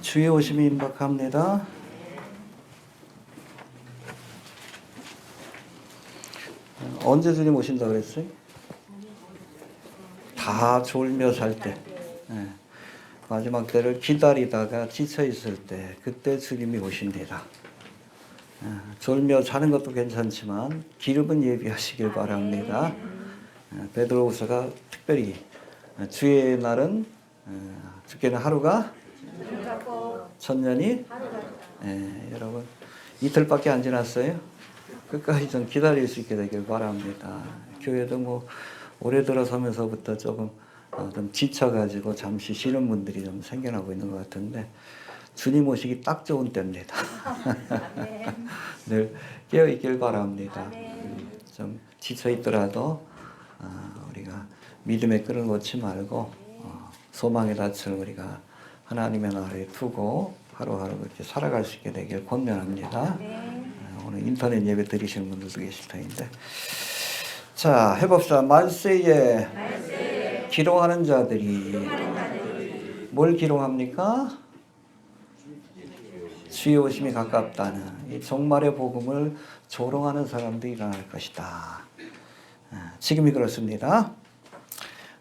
주의 오심이 임박합니다. 언제 주님 오신다 그랬어요? 다 졸며 살 때. 마지막 때를 기다리다가 지쳐 있을 때, 그때 주님이 오십니다. 졸며 자는 것도 괜찮지만 기름은 예비하시길 바랍니다. 베드로후서가 특별히 주의 날은 주께는 하루가 천년이 여러분 이틀밖에 안 지났어요. 끝까지 좀 기다릴 수 있게 되길 바랍니다. 교회도 뭐 올해 들어서면서부터 조금 좀 지쳐가지고 잠시 쉬는 분들이 좀 생겨나고 있는 것 같은데 주님 오시기 딱 좋은 때입니다. 늘 깨어있길 바랍니다. 좀 지쳐있더라도 우리가 믿음의 끈을 놓지 말고 소망의 닻을 우리가 하나님의 나라에 두고 하루하루 그렇게 살아갈 수 있게 되길 권면합니다. 오늘 인터넷 예배 드리시는 분들도 계실 터인데 자 해봅시다. 말세에 기롱하는 자들이 뭘 기롱합니까? 주의 오심이 가깝다는 이 종말의 복음을 조롱하는 사람들이 일어날 것이다. 지금이 그렇습니다.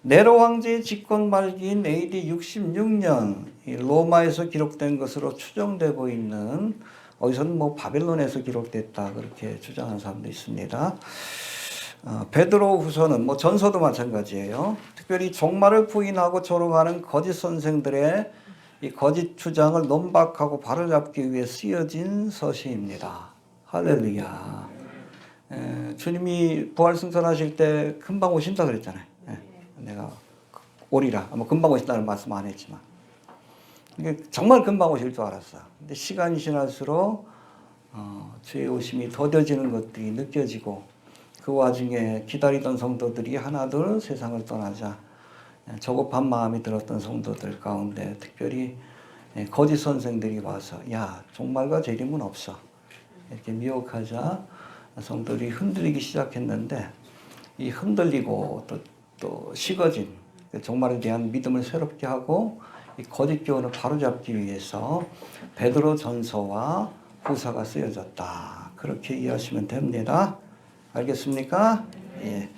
네로 황제의 집권 말기인 AD 66년 로마에서 기록된 것으로 추정되고 있는, 어디서는 뭐 바벨론에서 기록됐다 그렇게 주장하는 사람도 있습니다. 베드로 후서는 뭐 전서도 마찬가지예요. 특별히 종말을 부인하고 조롱하는 거짓 선생들의 이 거짓 주장을 논박하고 바로잡기 위해 쓰여진 서시입니다. 할렐루야. 주님이 부활 승천하실 때 금방 오신다 그랬잖아요. 내가 오리라. 뭐 금방 오신다는 말씀 안 했지만 이게 정말 금방 오실 줄 알았어. 근데 시간이 지날수록 주의 오심이 더뎌지는 것들이 느껴지고 그 와중에 기다리던 성도들이 하나둘 세상을 떠나자 조급한 마음이 들었던 성도들 가운데 특별히 거짓 선생들이 와서 야 종말과 재림은 없어 이렇게 미혹하자 성도들이 흔들리기 시작했는데 이 흔들리고 또 식어진 종말에 대한 믿음을 새롭게 하고 이 거짓 교훈을 바로잡기 위해서 베드로 전서와 후서가 쓰여졌다. 그렇게 이해하시면 됩니다. 알겠습니까? 예.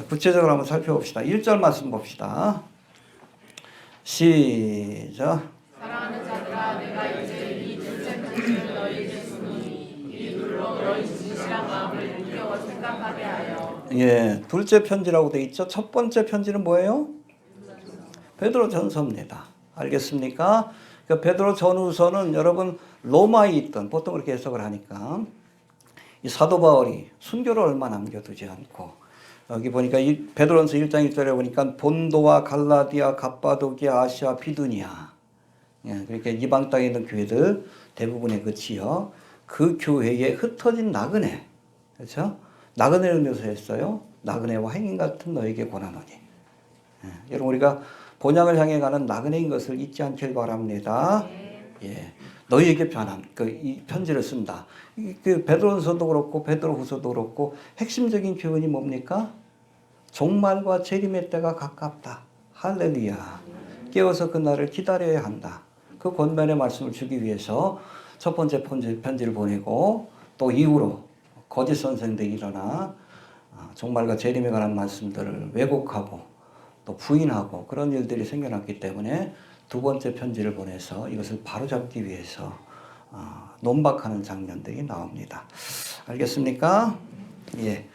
구체적으로 한번 살펴봅시다. 1절 말씀 봅시다. 시작. 사랑하는 자들아, 내가 이제 이 둘째 편지를 너희에게 주니 이 둘로 너희 진실한 마음을 일깨워 생각하게 하여. 예, 둘째 편지라고 돼 있죠. 첫 번째 편지는 뭐예요? 베드로 전서입니다. 알겠습니까? 그 베드로 전후서는 여러분 로마에 있던, 보통 그렇게 해석을 하니까 이 사도 바울이 순교를 얼마 남겨두지 않고 여기 보니까 베드로전서 1장 1절에 보니까 본도와 갈라디아, 갑바도기아, 아시아, 비두니아, 그렇게 이방 땅에 있는 교회들 대부분의 그 지역, 그 교회에 흩어진 나그네, 그렇죠? 나그네를 묘사했어요. 나그네와 행인 같은 너에게 권하노니. 여러분 우리가 본향을 향해 가는 나그네인 것을 잊지 않길 바랍니다. 예, 너희에게 편한 이 편지를 쓴다. 그 베드로전서도 그렇고 베드로후서도 그렇고 핵심적인 교훈이 뭡니까? 종말과 재림의 때가 가깝다. 할렐루야. 깨어서 그 날을 기다려야 한다. 그 권면의 말씀을 주기 위해서 첫 번째 편지를 보내고 또 이후로 거짓 선생들이 일어나 종말과 재림에 관한 말씀들을 왜곡하고 또 부인하고 그런 일들이 생겨났기 때문에 두 번째 편지를 보내서 이것을 바로잡기 위해서 논박하는 장면들이 나옵니다. 알겠습니까? 예.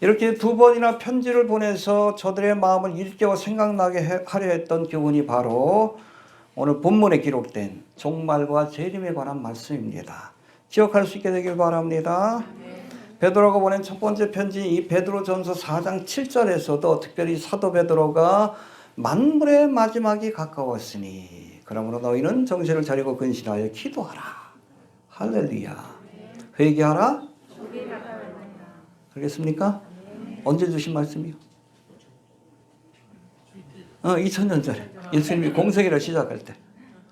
이렇게 두 번이나 편지를 보내서 저들의 마음을 일깨워 생각나게 하려 했던 교훈이 바로 오늘 본문에 기록된 종말과 재림에 관한 말씀입니다. 기억할 수 있게 되길 바랍니다. 베드로가 보낸 첫 번째 편지 이 베드로전서 4장 7절에서도 특별히 사도 베드로가 만물의 마지막이 가까웠으니 그러므로 너희는 정신을 차리고 근신하여 기도하라. 할렐루야. 회개하라. 알겠습니까? 언제 주신 말씀이요? 2000년 전에 예수님이 공생애를 시작할 때,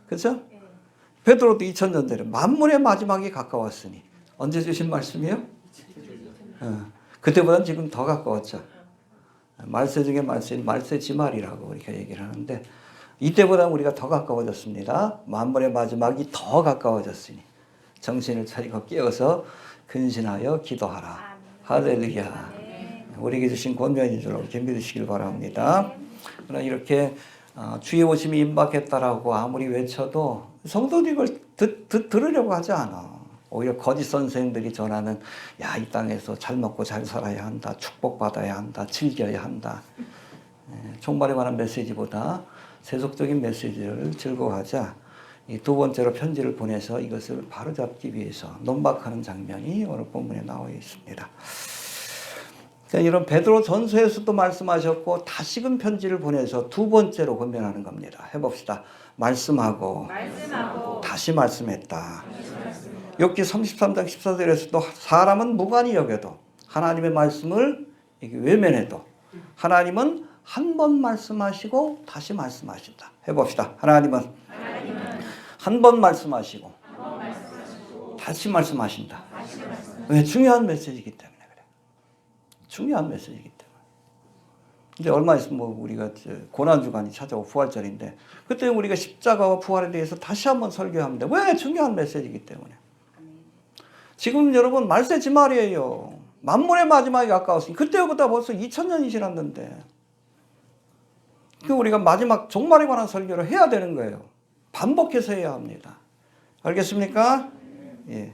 그렇죠? 베드로도 2000년 전에 만물의 마지막이 가까웠으니 언제 주신 말씀이요? 그때보다는 지금 더 가까웠죠. 말세 중에 말세인 말세 지말이라고 이렇게 얘기를 하는데 이때보다 우리가 더 가까워졌습니다. 만물의 마지막이 더 가까워졌으니 정신을 차리고 깨어서 근신하여 기도하라. 할렐루야. 우리에게 주신 권면인 줄 알고 겸비드시길 바랍니다. 그러나 이렇게 주의 오심이 임박했다라고 아무리 외쳐도 성도들이 이걸 들으려고 하지 않아. 오히려 거짓 선생들이 전하는 야, 이 땅에서 잘 먹고 잘 살아야 한다. 축복받아야 한다. 즐겨야 한다. 종말에 관한 메시지보다 세속적인 메시지를 즐거워하자 이 두 번째로 편지를 보내서 이것을 바로잡기 위해서 논박하는 장면이 오늘 본문에 나와 있습니다. 이런 베드로 전서에서도 말씀하셨고 다시금 편지를 보내서 두 번째로 권면하는 겁니다. 해봅시다. 말씀하고 다시 말씀했다. 욥기 33장 14절에서도 사람은 무관히 여겨도 하나님의 말씀을 외면해도 하나님은 한 번 말씀하시고 다시 말씀하신다. 해봅시다. 하나님은 한 번 말씀하시고 다시 말씀하신다. 왜? 중요한 메시지이기 때문에 그래. 중요한 메시지이기 때문에. 이제 얼마 있으면 우리가 고난주간이 찾아오고 부활절인데 그때 우리가 십자가와 부활에 대해서 다시 한번 설교합니다. 왜? 중요한 메시지이기 때문에. 지금 여러분 말세지 말이에요. 만물의 마지막이 가까웠으니 그때보다 벌써 2000년이 지났는데 우리가 마지막 종말에 관한 설교를 해야 되는 거예요. 반복해서 해야 합니다. 알겠습니까? 예.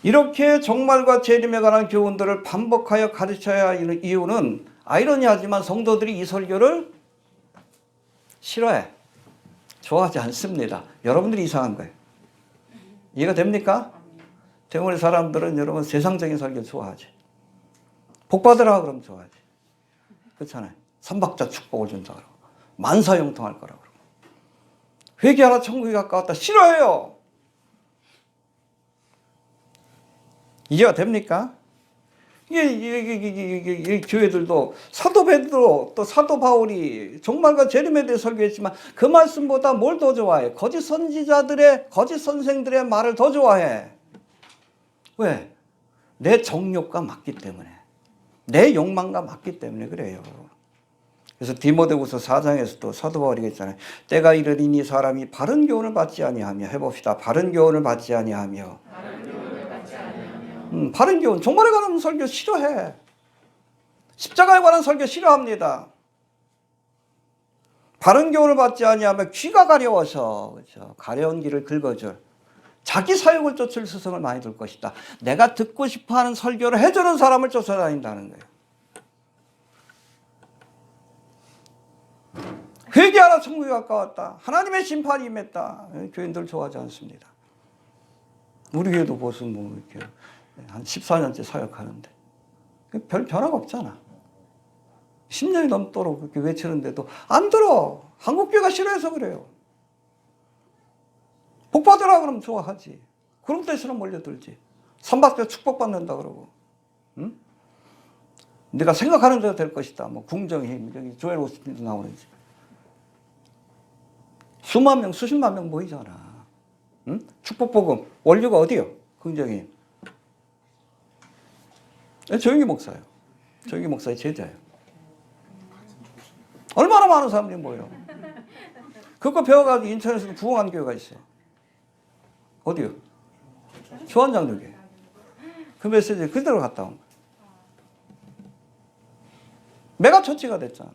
이렇게 종말과 재림에 관한 교훈들을 반복하여 가르쳐야 하는 이유는 아이러니하지만 성도들이 이 설교를 싫어해. 좋아하지 않습니다. 여러분들이 이상한 거예요. 이해가 됩니까? 대부분의 사람들은 여러분 세상적인 설교 좋아하지. 복 받으라 그러면 좋아하지. 그렇잖아요. 삼박자 축복을 준다 그러고 만사형통할 거라고 그러고 회개하라 천국이 가까웠다 싫어해요. 이해가 됩니까? 이 교회들도 사도 베드로 또 사도 바울이 종말과 재림에 대해 설교했지만 그 말씀보다 뭘 더 좋아해? 거짓 선지자들의 거짓 선생들의 말을 더 좋아해. 왜? 내 정욕과 맞기 때문에 내 욕망과 맞기 때문에 그래요. 그래서 디모데후서 4장에서도 사도 바울이 했잖아요. 때가 이르리니 사람이 바른 교훈을 받지 아니하며 해봅시다. 바른 교훈을 받지 아니하며 바른 교훈, 종말에 관한 설교 싫어해. 십자가에 관한 설교 싫어합니다. 바른 교훈을 받지 아니하며 귀가 가려워서 그렇죠. 가려운 길을 긁어줄 자기 사욕을 쫓을 스승을 많이 둘 것이다. 내가 듣고 싶어하는 설교를 해주는 사람을 쫓아다닌다는 거예요. 회개하라 천국이 가까웠다. 하나님의 심판이 임했다. 교인들 좋아하지 않습니다. 우리 교회도 보수 이렇게 한 14년째 사역하는데 별 변화가 없잖아. 10년이 넘도록 그렇게 외치는데도 안 들어. 한국교회가 싫어해서 그래요. 복 받으라 그러면 좋아하지. 그럼 대신은 몰려들지. 삼박자 축복받는다 그러고. 응? 내가 생각하는 대로 될 것이다. 뭐 궁정의 힘. 여기 조엘 오스틴도 나오는지. 수만 명, 수십만 명 모이잖아. 응? 축복복음. 원료가 어디요? 긍정의 힘. 조영기 목사예요. 조영기 목사의 제자예요. 얼마나 많은 사람들이 모여요. 그거 배워가지고 인천에서도 부흥한 교회가 있어요. 어디요? 조한장로교회. 그 메시지 그대로 갔다 온 거예요. 메가처치가 됐잖아.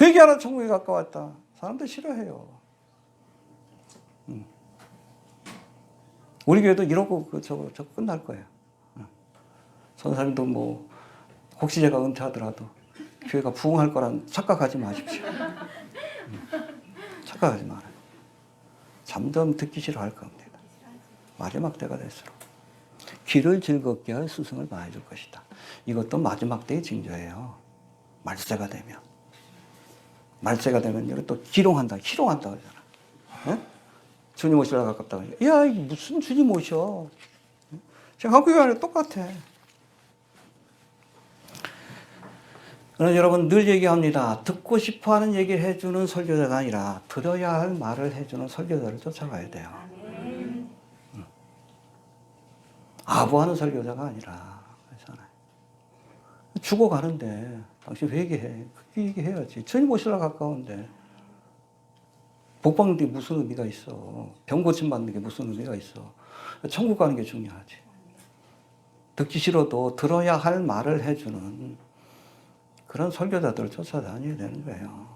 회개하라 천국이 가까웠다. 사람들 싫어해요. 우리 교회도 이러고 저거 끝날 거예요. 선사님도 뭐 혹시 제가 은퇴하더라도 교회가 부흥할 거란 착각하지 마십시오. 착각하지 말아요. 점점 듣기 싫어할 겁니다. 마지막 때가 될수록 귀를 즐겁게 할 스승을 많이 줄 것이다. 이것도 마지막 때의 징조예요. 말세가 되면. 말세가 되면 여기 또 희롱한다 그러잖아. 네? 주님 오시라 가깝다 그러니까 야, 무슨 주님 오셔. 지금 한국교회 안에 똑같아. 그래서 여러분 늘 얘기합니다. 듣고 싶어하는 얘기를 해주는 설교자가 아니라 들어야 할 말을 해주는 설교자를 쫓아가야 돼요. 아부하는 설교자가 아니라 그렇잖아요. 죽어가는데 당신 회개해. 그렇게 얘기해야지. 주님 오시라 가까운데. 복 받는 게 무슨 의미가 있어. 병 고침 받는 게 무슨 의미가 있어. 천국 가는 게 중요하지. 듣기 싫어도 들어야 할 말을 해주는 그런 설교자들을 쫓아다녀야 되는 거예요.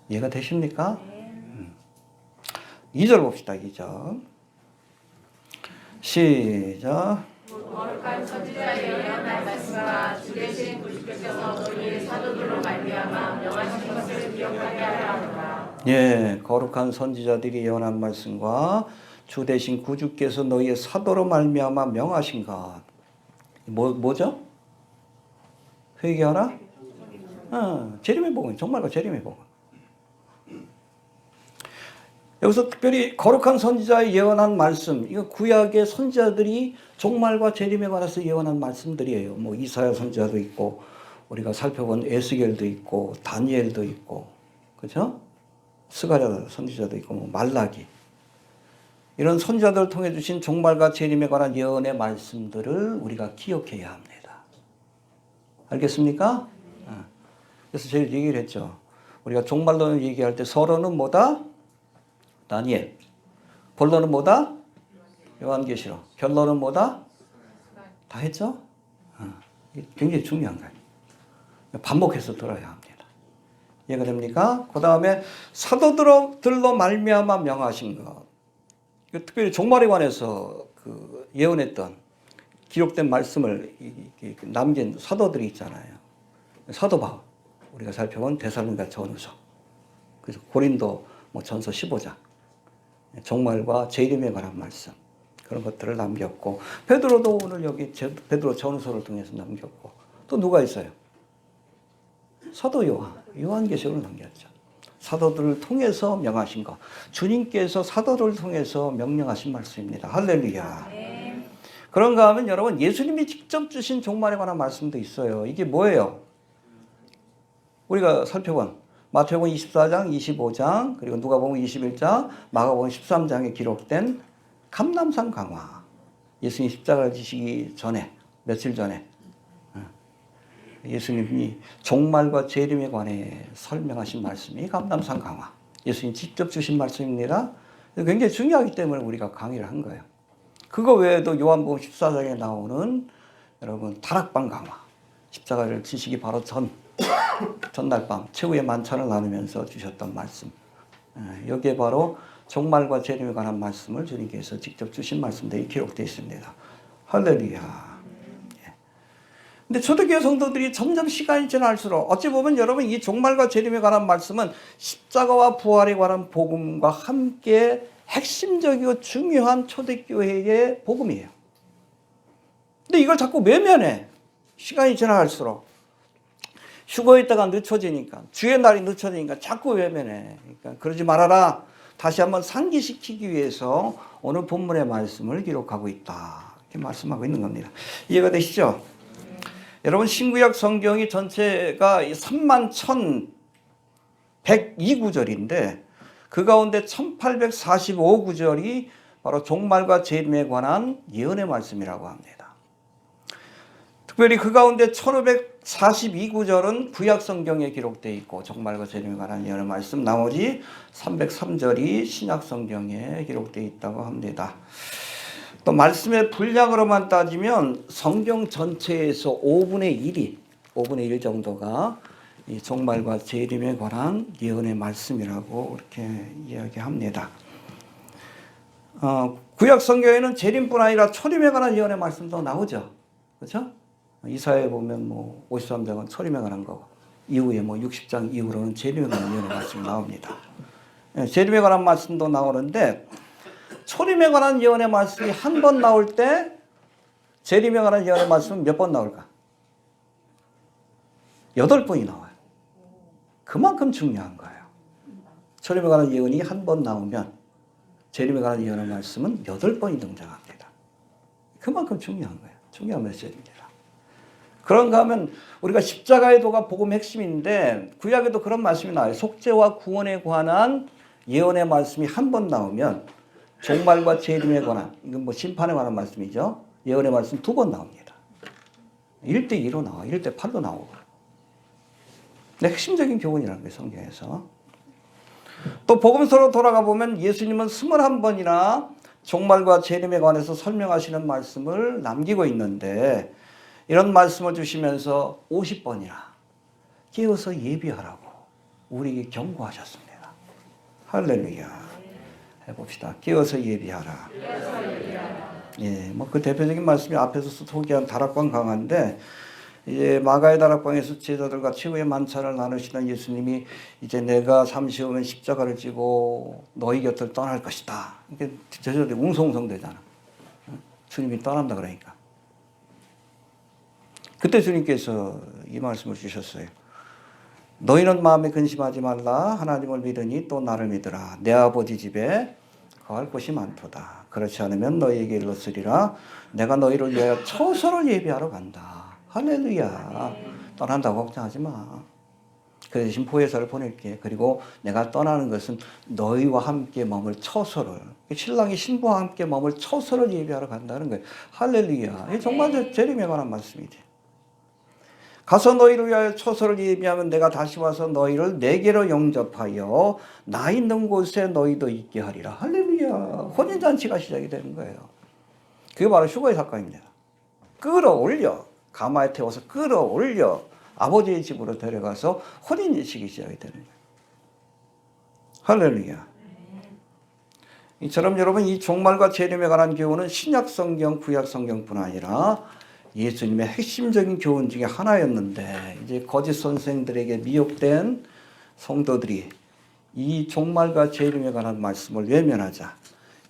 이해가 되십니까? 2절 봅시다. 2절. 시작. 거룩한 선지자의 예언한 말씀과 주 되신 그리스도께서 너희의 사도들로 말미암아 명하신 것을 기억하게 하려 하노라. 예, 거룩한 선지자들이 예언한 말씀과 주 되신 구주께서 너희의 사도로 말미암아 명하신 것. 뭐죠? 회개하라? 재림의 복음, 정말과 재림의 복음. 여기서 특별히 거룩한 선지자의 예언한 말씀, 이거 구약의 선지자들이 종말과 재림에 관해서 예언한 말씀들이에요. 뭐 이사야 선지자도 있고, 우리가 살펴본 에스겔도 있고, 다니엘도 있고, 그렇죠? 스가랴 선지자도 있고, 뭐 말라기. 이런 선지자들을 통해 주신 종말과 재림에 관한 예언의 말씀들을 우리가 기억해야 합니다. 알겠습니까? 그래서 제가 얘기를 했죠. 우리가 종말론을 얘기할 때 서론은 뭐다? 다니엘. 본론은 뭐다? 요한계시록. 결론은 뭐다? 다 했죠? 굉장히 중요한 거예요. 반복해서 들어야 합니다. 이해가 됩니까? 그 다음에 사도들로 말미암아 명하신 것. 특별히 종말에 관해서 그 예언했던 기록된 말씀을 남긴 사도들이 있잖아요. 사도 바울. 우리가 살펴본 데살로니가 전후서. 그래서 고린도 전서 15장. 종말과 재림에 관한 말씀. 그런 것들을 남겼고, 베드로도 오늘 여기 베드로 전후서를 통해서 남겼고, 또 누가 있어요? 사도 요한계시록을 남겼죠. 사도들을 통해서 명하신 것. 주님께서 사도를 통해서 명령하신 말씀입니다. 할렐루야. 그런가 하면 여러분, 예수님이 직접 주신 종말에 관한 말씀도 있어요. 이게 뭐예요? 우리가 살펴본 마태복음 24장, 25장, 그리고 누가복음 21장, 마가복음 13장에 기록된 감람산 강화. 예수님 십자가를 지시기 전에, 며칠 전에 예수님이 종말과 재림에 관해 설명하신 말씀이 감람산 강화. 예수님 직접 주신 말씀입니다. 굉장히 중요하기 때문에 우리가 강의를 한 거예요. 그거 외에도 요한복음 14장에 나오는 여러분 다락방 강화. 십자가를 지시기 바로 전날 밤 최후의 만찬을 나누면서 주셨던 말씀. 여기에 바로 종말과 재림에 관한 말씀을 주님께서 직접 주신 말씀들이 기록되어 있습니다. 할렐루야. 근데 초대교회 성도들이 점점 시간이 지날수록 어찌 보면 여러분 이 종말과 재림에 관한 말씀은 십자가와 부활에 관한 복음과 함께 핵심적이고 중요한 초대교회의 복음이에요. 근데 이걸 자꾸 외면해. 시간이 지나갈수록. 휴거에 있다가 늦춰지니까, 주의 날이 늦춰지니까 자꾸 외면해. 그러니까 그러지 말아라. 다시 한번 상기시키기 위해서 오늘 본문의 말씀을 기록하고 있다. 이렇게 말씀하고 있는 겁니다. 이해가 되시죠? 여러분 신구약 성경이 전체가 31,102구절인데 그 가운데 1845구절이 바로 종말과 재림에 관한 예언의 말씀이라고 합니다. 특별히 그 가운데 1542구절은 구약 성경에 기록되어 있고 종말과 재림에 관한 예언의 말씀, 나머지 303절이 신약 성경에 기록되어 있다고 합니다. 또 말씀의 분량으로만 따지면 성경 전체에서 5분의 1 정도가 이 종말과 재림에 관한 예언의 말씀이라고 이렇게 이야기합니다. 구약 성경에는 재림뿐 아니라 초림에 관한 예언의 말씀도 나오죠. 그렇죠? 이사야에 보면 53장은 초림에 관한 거고, 이후에 60장 이후로는 재림에 관한 예언의 말씀이 나옵니다. 재림에 관한 말씀도 나오는데, 초림에 관한 예언의 말씀이 한 번 나올 때, 재림에 관한 예언의 말씀은 몇 번 나올까? 8번이 나와요. 그만큼 중요한 거예요. 초림에 관한 예언이 한 번 나오면, 재림에 관한 예언의 말씀은 8번이 등장합니다. 그만큼 중요한 거예요. 중요한 메시지입니다. 그런가 하면 우리가 십자가의 도가 복음의 핵심인데 구약에도 그런 말씀이 나와요. 속죄와 구원에 관한 예언의 말씀이 한 번 나오면 종말과 재림에 관한, 이건 심판에 관한 말씀이죠. 예언의 말씀 2번 나옵니다. 1대2로 나와. 1대8로 나오고. 근데 핵심적인 교훈이라는 거예요, 성경에서. 또 복음서로 돌아가 보면 예수님은 21번이나 종말과 재림에 관해서 설명하시는 말씀을 남기고 있는데 이런 말씀을 주시면서 50번이나 깨어서 예비하라고 우리에게 경고하셨습니다. 할렐루야. 해봅시다. 깨어서 예비하라. 예, 뭐 그 대표적인 말씀이 앞에서 소개한 다락방 강화인데 이제 마가의 다락방에서 제자들과 최후의 만찬을 나누시던 예수님이 이제 내가 잠시 후면 십자가를 지고 너희 곁을 떠날 것이다. 이게 제자들이 웅성웅성 되잖아. 주님이 떠난다 그러니까. 그때 주님께서 이 말씀을 주셨어요. 너희는 마음에 근심하지 말라. 하나님을 믿으니 또 나를 믿으라. 내 아버지 집에 거할 곳이 많도다. 그렇지 않으면 너희에게 이르렀으리라. 내가 너희를 위하여 처소를 예비하러 간다. 할렐루야. 떠난다고 걱정하지 마. 그 대신 보혜사를 보낼게. 그리고 내가 떠나는 것은 너희와 함께 머물 처소를, 신랑이 신부와 함께 머물 처소를 예비하러 간다는 거예요. 할렐루야. 이게 정말 재림에 관한 말씀이지. 가서 너희를 위하여 처소를 예비하면 내가 다시 와서 너희를 내게로 영접하여 나 있는 곳에 너희도 있게 하리라. 할렐루야. 혼인잔치가 시작이 되는 거예요. 그게 바로 휴거의 사건입니다. 끌어올려. 가마에 태워서 끌어올려 아버지의 집으로 데려가서 혼인일식이 시작이 되는 거예요. 할렐루야. 이처럼 여러분 이 종말과 재림에 관한 교훈은 신약 성경, 구약 성경뿐 아니라 예수님의 핵심적인 교훈 중에 하나였는데 이제 거짓 선생들에게 미혹된 성도들이 이 종말과 재림에 관한 말씀을 외면하자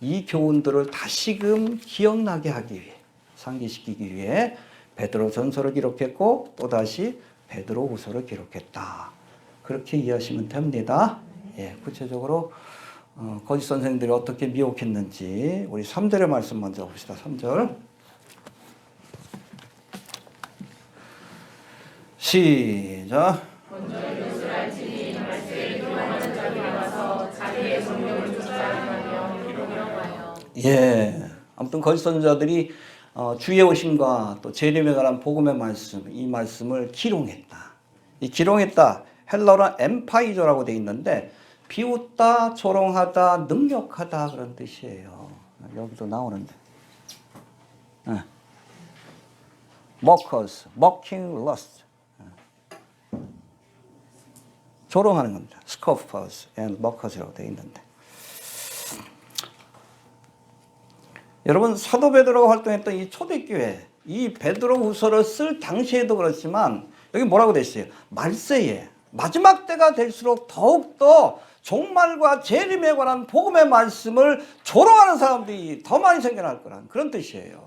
이 교훈들을 다시금 기억나게 하기 위해 상기시키기 위해 베드로 전서를 기록했고 또다시 베드로 후서를 기록했다. 그렇게 이해하시면 됩니다. 예, 구체적으로 거짓 선생들이 어떻게 미혹했는지 우리 3절의 말씀 먼저 봅시다. 3절 시작. 예, 아무튼 거짓 선자들이 주의 오심과 또 재림에 관한 복음의 말씀, 이 말씀을 기롱했다. 이 기롱했다, 헬라어로 엠파이저라고 되어 있는데 비웃다, 조롱하다, 능력하다 그런 뜻이에요. 여기도 나오는데. mockers, mocking lust. 조롱하는 겁니다. scoffers and mockers라고 되어 있는데. 여러분 사도 베드로가 활동했던 이 초대교회, 이 베드로 후서를 쓸 당시에도 그렇지만 여기 뭐라고 돼 있어요? 말세에 마지막 때가 될수록 더욱더 종말과 재림에 관한 복음의 말씀을 조롱하는 사람들이 더 많이 생겨날 거란 그런 뜻이에요.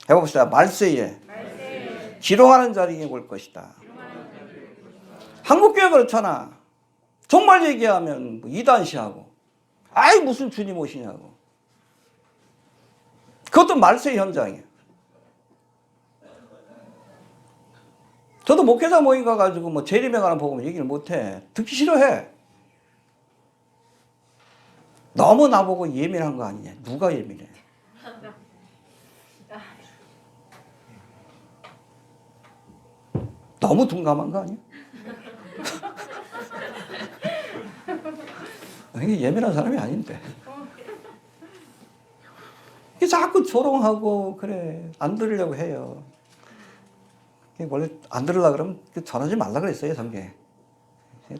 해봅시다. 말세에 기롱하는 자리에 올 것이다. 한국교회 그렇잖아. 종말 얘기하면 뭐 이단시하고 아이 무슨 주님 오시냐고. 그것도 말세 현장이에요. 저도 목회자 모임 가가지고 뭐 재림에 관한 복음을 얘기를 못해. 듣기 싫어해. 너무 나보고 예민한 거 아니냐. 누가 예민해? 너무 둔감한 거 아니야? 이게 예민한 사람이 아닌데. 자꾸 조롱하고 그래 안 들으려고 해요. 원래 안 들으려고 그러면 전하지 말라 그랬어요 성경에.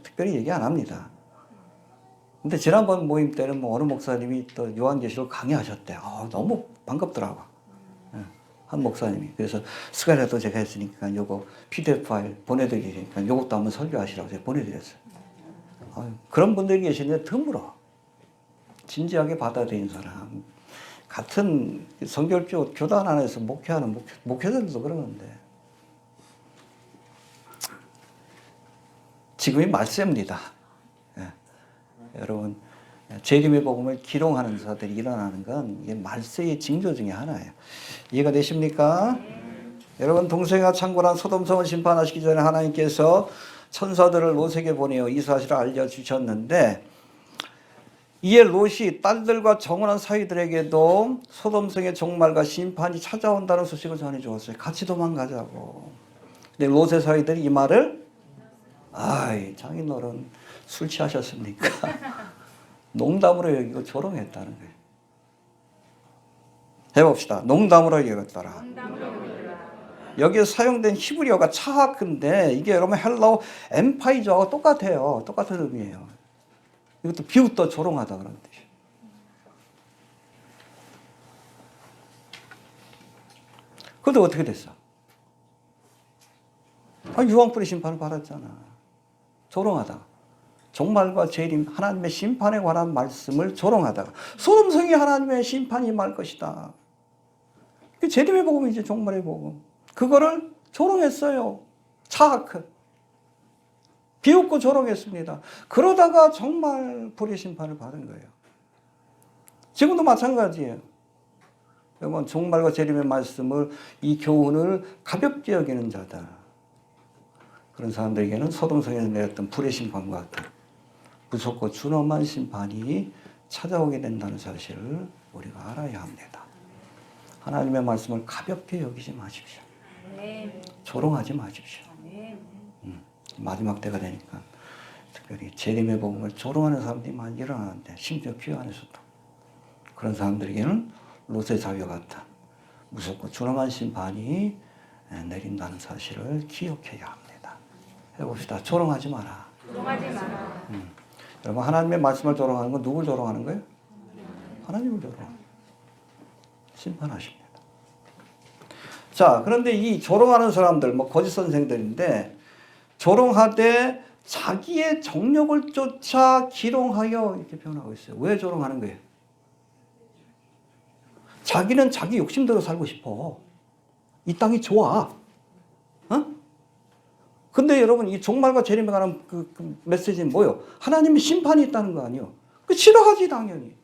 특별히 얘기 안 합니다. 근데 지난번 모임 때는 뭐 어느 목사님이 또 요한계시록 강의하셨대. 너무 반갑더라고. 한 목사님이. 그래서 스카이라도 제가 했으니까 요거 PDF 파일 보내드리니까 요것도 한번 설교하시라고 제가 보내드렸어요. 그런 분들이 계시는데 드물어. 진지하게 받아들인 사람. 같은 성결교 교단 안에서 목회하는 목회자들도 그러는데 지금이 말세입니다. 예. 여러분 재림의 복음을 기롱하는 자들이 일어나는 건 이게 말세의 징조 중에 하나예요. 이해가 되십니까? 여러분 동성애가 창궐한 소돔성을 심판하시기 전에 하나님께서 천사들을 롯에게 보내어 이 사실을 알려주셨는데 이에 롯이 딸들과 정혼한 사위들에게도 소돔성의 종말과 심판이 찾아온다는 소식을 전해주었어요. 같이 도망가자고. 근데 롯의 사위들이 이 말을 아이 장인어른 술 취하셨습니까? 농담으로 여기고 조롱했다는 거예요. 해봅시다. 농담으로 여겼더라. 여기에 사용된 히브리어가 차하크인데 이게 여러분 헬라어 엠파이저하고 똑같아요. 똑같은 의미예요. 이것도 비웃다 조롱하다 그런 뜻이에요. 그런데 어떻게 됐어? 유황불의 심판을 받았잖아. 조롱하다가 종말과 재림 하나님의 심판에 관한 말씀을 조롱하다가 소돔성이 하나님의 심판이 임할 것이다. 재림의 복음이지 종말의 복음. 그거를 조롱했어요. 차하크. 비웃고 조롱했습니다. 그러다가 정말 불의 심판을 받은 거예요. 지금도 마찬가지예요. 여러분 종말과 재림의 말씀을 이 교훈을 가볍게 여기는 자다. 그런 사람들에게는 소돔성에서 내렸던 불의 심판과 같은 무섭고 준엄한 심판이 찾아오게 된다는 사실을 우리가 알아야 합니다. 하나님의 말씀을 가볍게 여기지 마십시오. 조롱하지 마십시오. 마지막 때가 되니까 특별히 재림의 복음을 조롱하는 사람들이 많이 일어나는데 심지어 교회 안에서도 그런 사람들에게는 롯의 자비와 같은 무섭고 준엄한 심판이 내린다는 사실을 기억해야 합니다. 해봅시다. 조롱하지 마라. 조롱하지 마라. 여러분 하나님의 말씀을 조롱하는 건 누굴 조롱하는 거예요? 하나님을 조롱하는 거예요. 심판하십니다. 자, 그런데 이 조롱하는 사람들, 거짓 선생들인데 조롱하되 자기의 정력을 쫓아 기롱하여 이렇게 표현하고 있어요. 왜 조롱하는 거예요? 자기는 자기 욕심대로 살고 싶어. 이 땅이 좋아. 근데 여러분 이 종말과 재림에 관한 그 메시지는 뭐예요? 하나님의 심판이 있다는 거 아니에요? 그 싫어하지 당연히.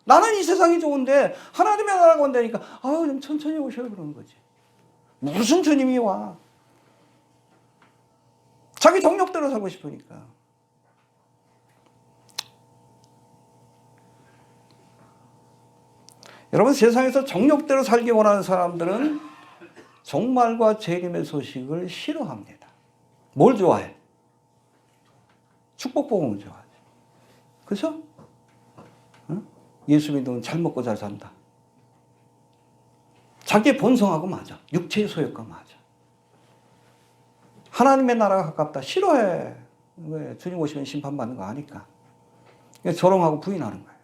나는 이 세상이 좋은데 하나님의 나라가 온다니까 좀 천천히 오셔요 그러는 거지. 무슨 주님이 와? 자기 정력대로 살고 싶으니까. 여러분 세상에서 정력대로 살기 원하는 사람들은 종말과 재림의 소식을 싫어합니다. 뭘 좋아해? 축복복음을 좋아하지. 그렇죠? 응? 예수 믿으면 잘 먹고 잘 산다. 자기의 본성하고 맞아. 육체의 소욕과 맞아. 하나님의 나라가 가깝다. 싫어해. 왜? 주님 오시면 심판받는 거 아니까. 조롱하고 부인하는 거예요.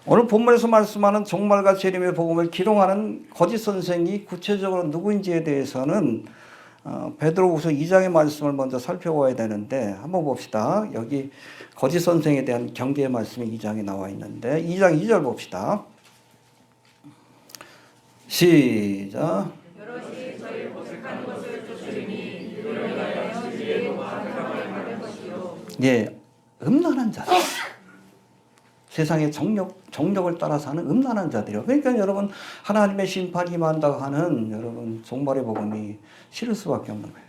오늘 본문에서 말씀하는 종말과 재림의 복음을 기롱하는 거짓 선생이 구체적으로 누구인지에 대해서는 베드로후서 2장의 말씀을 먼저 살펴봐야 되는데 한번 봅시다. 여기 거짓 선생에 대한 경계의 말씀이 2장에 나와 있는데 2장 2절 봅시다. 시작. 여럿이 저희 보색하는 것을 쫓으리니 이를 위하여 지혜로 반성을 받을 것이요. 예, 음란한 자들. 세상의 정력을 따라 사는 음란한 자들이요. 그러니까 여러분 하나님의 심판이 임한다고 하는 여러분 종말의 복음이 싫을 수밖에 없는 거예요.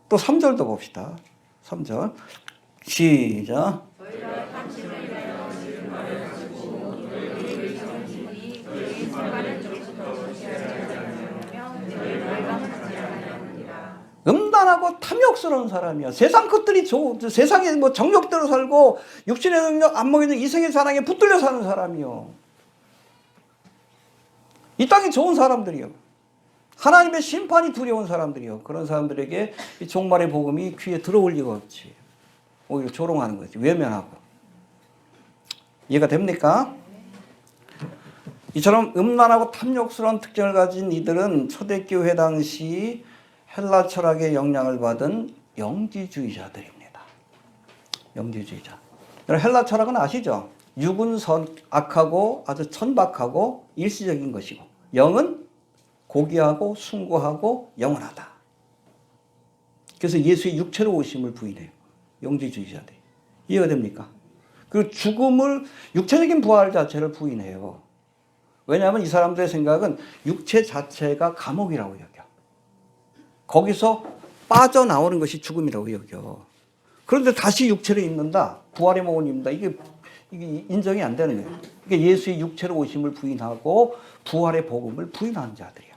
또 3절도 봅시다. 3절 시작. 저희가 탐심을 위하여 지은 말을 가지고 너희를 정신이 그의 심판을 쫓으며 지하지 않으며 저희 말과는 같지 않으니라. 음란하고 탐욕스러운 사람이야. 세상 것들이 세상에 정력대로 살고 육신의 능력 안 먹이는 이생의 사랑에 붙들려 사는 사람이요. 이 땅이 좋은 사람들이요. 하나님의 심판이 두려운 사람들이요. 그런 사람들에게 이 종말의 복음이 귀에 들어올 리가 없지. 오히려 조롱하는 거지. 외면하고. 이해가 됩니까? 이처럼 음란하고 탐욕스러운 특징을 가진 이들은 초대교회 당시 헬라 철학의 영향을 받은 영지주의자들입니다. 영지주의자. 헬라 철학은 아시죠? 육은 악하고 아주 천박하고 일시적인 것이고 영은 고귀하고 숭고하고 영원하다. 그래서 예수의 육체로 오심을 부인해요. 영지주의자들이. 이해가 됩니까? 그리고 죽음을 육체적인 부활 자체를 부인해요. 왜냐하면 이 사람들의 생각은 육체 자체가 감옥이라고 여겨. 거기서 빠져나오는 것이 죽음이라고 여겨. 그런데 다시 육체를 입는다. 부활의 모범입니다. 이게 인정이 안 되는 거예요. 그러니까 예수의 육체로 오심을 부인하고 부활의 복음을 부인하는 자들이에요.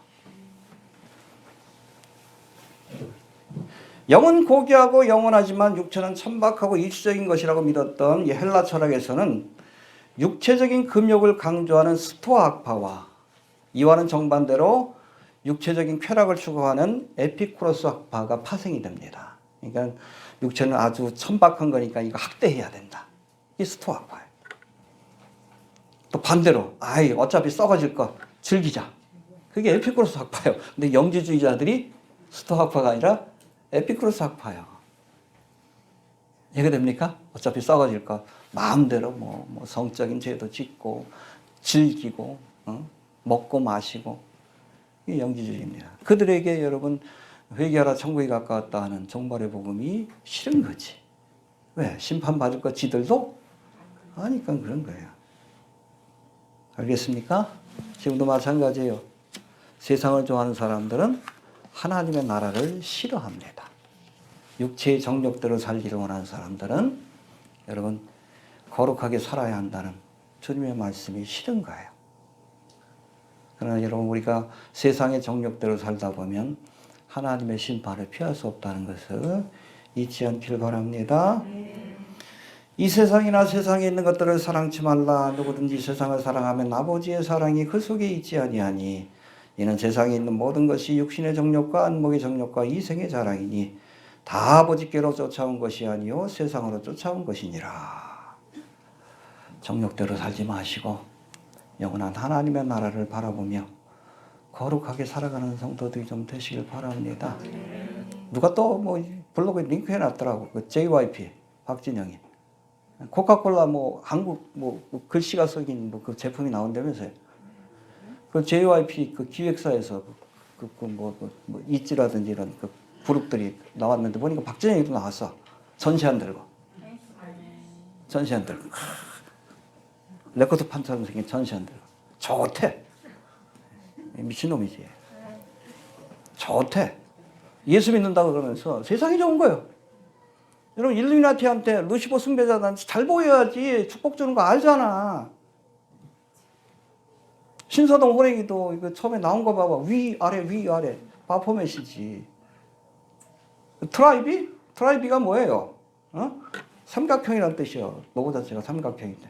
영은 고귀하고 영원하지만 육체는 천박하고 일시적인 것이라고 믿었던 이 헬라 철학에서는 육체적인 금욕을 강조하는 스토아 학파와 이와는 정반대로 육체적인 쾌락을 추구하는 에피쿠로스 학파가 파생이 됩니다. 그러니까 육체는 아주 천박한 거니까 이거 학대해야 된다. 이 스토아 학파예요. 또 반대로 어차피 썩어질 거 즐기자. 그게 에피쿠로스 학파예요. 근데 영지주의자들이 스토아 학파가 아니라 에피쿠로스 학파예요. 이해됩니까? 어차피 썩어질 거 마음대로 뭐 성적인 죄도 짓고 즐기고 먹고 마시고 이게 영지주의입니다. 그들에게 여러분 회개하라 천국이 가까웠다 하는 종말의 복음이 싫은 거지. 왜? 심판받을 거 지들도 아니까 그런 거예요. 알겠습니까? 지금도 마찬가지예요. 세상을 좋아하는 사람들은 하나님의 나라를 싫어합니다. 육체의 정욕대로 살기를 원하는 사람들은 여러분 거룩하게 살아야 한다는 주님의 말씀이 싫은 거예요. 그러나 여러분 우리가 세상의 정욕대로 살다 보면 하나님의 심판을 피할 수 없다는 것을 잊지 않길 바랍니다. 이 세상이나 세상에 있는 것들을 사랑치 말라. 누구든지 세상을 사랑하면 아버지의 사랑이 그 속에 있지 아니하니 이는 세상에 있는 모든 것이 육신의 정욕과 안목의 정욕과 이생의 자랑이니 다 아버지께로 쫓아온 것이 아니요 세상으로 쫓아온 것이니라. 정욕대로 살지 마시고 영원한 하나님의 나라를 바라보며 거룩하게 살아가는 성도들이 좀 되시길 바랍니다. 누가 또 뭐 블로그에 링크 해놨더라고. 그 JYP 박진영이 코카콜라 뭐 한국 뭐 글씨가 썩인 뭐 그 제품이 나온다면서요. 그 JYP 그 기획사에서 뭐 있지라든지 이런 그 그룹들이 나왔는데 보니까 박진영이도 나왔어. 전시안 들고. 전시안 들고. 레코드 판처럼 생긴 전시안 들고. 좋대. 미친놈이지. 좋대. 예수 믿는다고 그러면서 세상이 좋은 거예요. 여러분 일루미나티한테 루시퍼 숭배자한테 잘 보여야지 축복 주는 거 알잖아. 신서동 호랭이도 이거 처음에 나온 거 봐봐. 위 아래 파포맷이지. 트라이비가 뭐예요? 삼각형이라는 뜻이요. 로고 자체가 삼각형인데.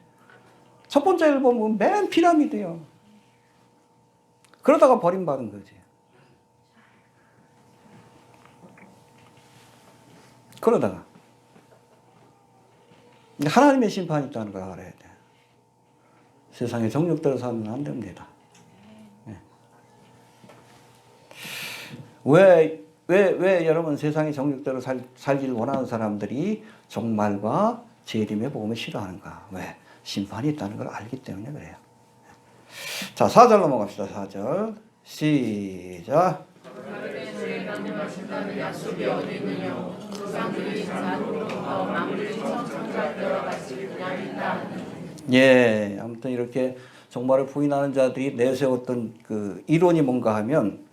첫 번째 앨범은 맨 피라미드요. 그러다가 버림받은 거지. 그러다가 하나님의 심판이 있다는 걸 알아야 돼. 세상의 정욕대로 살면 안 됩니다. 왜 여러분 세상의 정욕대로 살기를 원하는 사람들이 종말과 재림의 복음을 싫어하는가? 왜? 심판이 있다는 걸 알기 때문에 그래요. 자, 4절 넘어갑시다. 4절 시작. 예, 아무튼 이렇게 종말을 부인하는 자들이 내세웠던 그 이론이 뭔가 하면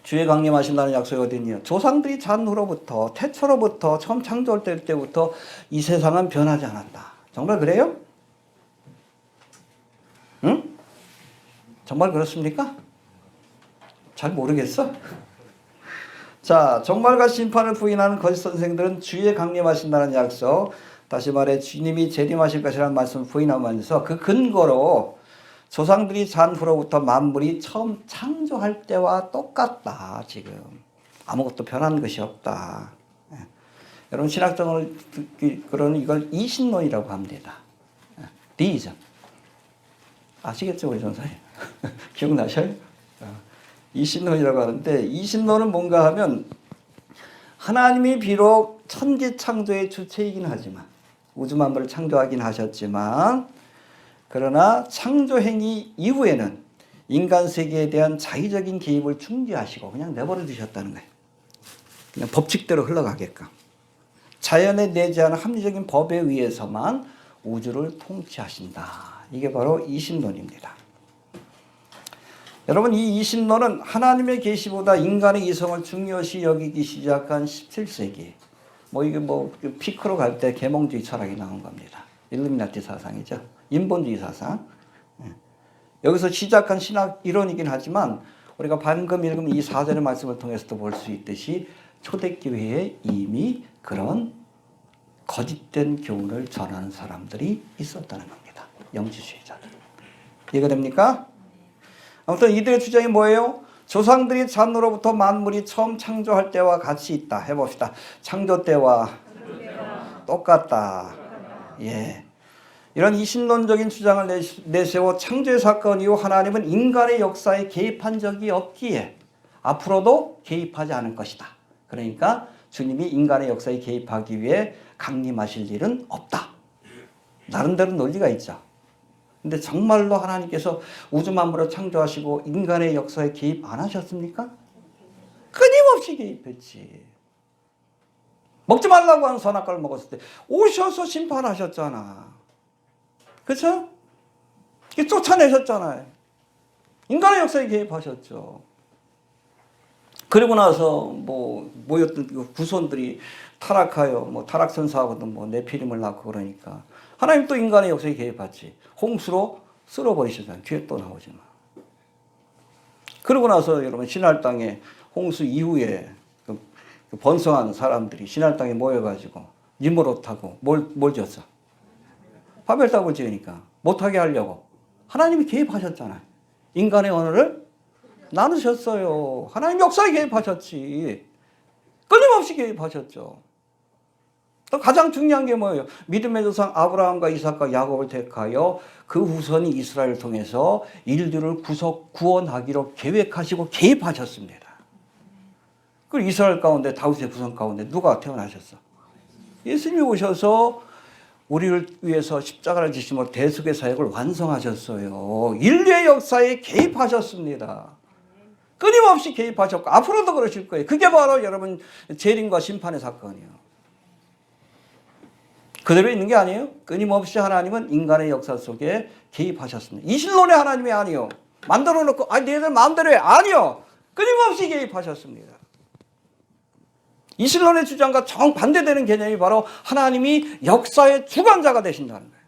주의 강림하신다는 약속이 어딨냐? 조상들이 잔 후로부터 태초로부터 처음 창조할 때부터 이 세상은 변하지 않았다. 정말 그래요? 응? 정말 그렇습니까? 잘 모르겠어? 자, 종말과 심판을 부인하는 거짓 선생들은 주의 강림하신다는 약속, 다시 말해 주님이 재림하실 것이라는 말씀을 부인하면서 그 근거로 조상들이 잔 후로부터 만물이 처음 창조할 때와 똑같다. 지금 아무것도 변한 것이 없다. 여러분 신학적으로 그러는 이걸 이신론이라고 합니다. 디이즘. 아시겠죠, 우리 전사님? 기억나셔요? 이신론이라고 하는데 이신론은 뭔가 하면 하나님이 비록 천지 창조의 주체이긴 하지만 우주 만물을 창조하긴 하셨지만 그러나 창조 행위 이후에는 인간 세계에 대한 자의적인 개입을 중지하시고 그냥 내버려 두셨다는 거예요. 그냥 법칙대로 흘러가게끔. 자연에 내재하는 합리적인 법에 의해서만 우주를 통치하신다. 이게 바로 이신론입니다. 여러분 이 이신론은 하나님의 계시보다 인간의 이성을 중요시 여기기 시작한 17세기 뭐 이게 뭐 피크로 갈 때 계몽주의 철학이 나온 겁니다. 일루미나티 사상이죠. 인본주의 사상. 여기서 시작한 신학 이론이긴 하지만 우리가 방금 읽은 이 4절의 말씀을 통해서도 볼 수 있듯이 초대교회에 이미 그런 거짓된 교훈을 전하는 사람들이 있었다는 겁니다. 영지주의자들. 이해가 됩니까? 아무튼 이들의 주장이 뭐예요? 조상들이 잔으로부터 만물이 처음 창조할 때와 같이 있다. 해봅시다. 창조 때와 똑같다. 예. 이런 이신론적인 주장을 내세워 창조의 사건 이후 하나님은 인간의 역사에 개입한 적이 없기에 앞으로도 개입하지 않을 것이다. 그러니까 주님이 인간의 역사에 개입하기 위해 강림하실 일은 없다. 나름대로 논리가 있죠. 근데 정말로 하나님께서 우주 만물을 창조하시고 인간의 역사에 개입 안 하셨습니까? 끊임없이 개입했지. 먹지 말라고 하는 선악과를 먹었을 때 오셔서 심판하셨잖아. 그렇죠? 쫓아내셨잖아요. 인간의 역사에 개입하셨죠. 그리고 나서 뭐 모였던 구손들이 타락하여 뭐 타락선사하거든 뭐 네피림을 낳고 그러니까 하나님 또 인간의 역사에 개입하지. 홍수로 쓸어버리셨잖아요. 뒤에 또 나오지만. 그러고 나서 여러분 신할 땅에 홍수 이후에 그 번성한 사람들이 신할 땅에 모여가지고 니므롯하고 뭘 졌어? 바벨탑을 지으니까 못하게 하려고 하나님이 개입하셨잖아요. 인간의 언어를 나누셨어요. 하나님 역사에 개입하셨지. 끊임없이 개입하셨죠. 또 가장 중요한 게 뭐예요? 믿음의 조상 아브라함과 이삭과 야곱을 택하여 그 후손이 이스라엘을 통해서 인류를 구원하기로 계획하시고 개입하셨습니다. 그리고 이스라엘 가운데 다윗의 후손 가운데 누가 태어나셨어? 예수님이 오셔서 우리를 위해서 십자가를 지심으로 대속의 사역을 완성하셨어요. 인류의 역사에 개입하셨습니다. 끊임없이 개입하셨고 앞으로도 그러실 거예요. 그게 바로 여러분 재림과 심판의 사건이에요. 그대로 있는 게 아니에요. 끊임없이 하나님은 인간의 역사 속에 개입하셨습니다. 이신론의 하나님이 아니요. 만들어 놓고 너희들 마음대로 해. 아니요. 끊임없이 개입하셨습니다. 이신론의 주장과 정반대되는 개념이 바로 하나님이 역사의 주관자가 되신다는 거예요.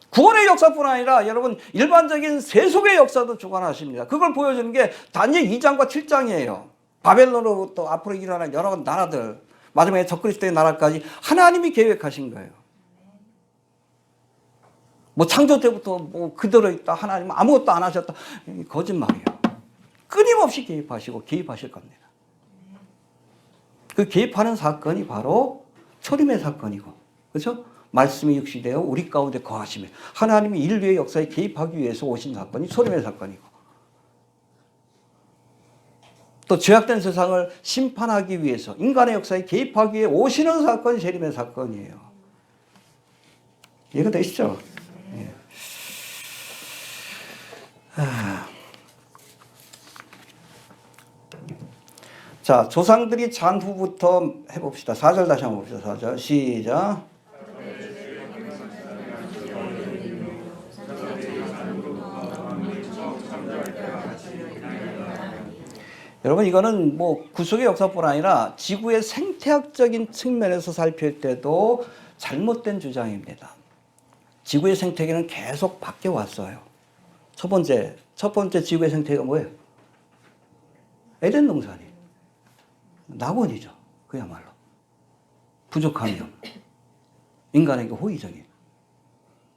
구원의 역사뿐 아니라 여러분 일반적인 세속의 역사도 주관하십니다. 그걸 보여주는 게 다니엘 2장과 7장이에요. 바벨론으로부터 앞으로 일어날 여러 나라들, 마지막에 적그리스도의 나라까지 하나님이 계획하신 거예요. 뭐 창조 때부터 뭐 그대로 있다. 하나님 아무것도 안 하셨다. 거짓말이에요. 끊임없이 개입하시고 개입하실 겁니다. 그 개입하는 사건이 바로 초림의 사건이고, 그렇죠? 말씀이 육시되어 우리 가운데 거하시며 하나님이 인류의 역사에 개입하기 위해서 오신 사건이 초림의 사건이고, 또 죄악된 세상을 심판하기 위해서 인간의 역사에 개입하기 위해 오시는 사건이 재림의 사건이에요. 이해가 되시죠? 예. 자, 조상들이 잔 후부터 해봅시다. 4절 다시 한번 봅시다. 4절 시작. 여러분 이거는 뭐 구속의 역사뿐 아니라 지구의 생태학적인 측면에서 살필 때도 잘못된 주장입니다. 지구의 생태계는 계속 바뀌어 왔어요. 첫 번째 지구의 생태계가 뭐예요? 에덴 동산이에요. 낙원이죠. 그야말로. 부족하면 인간에게 호의적인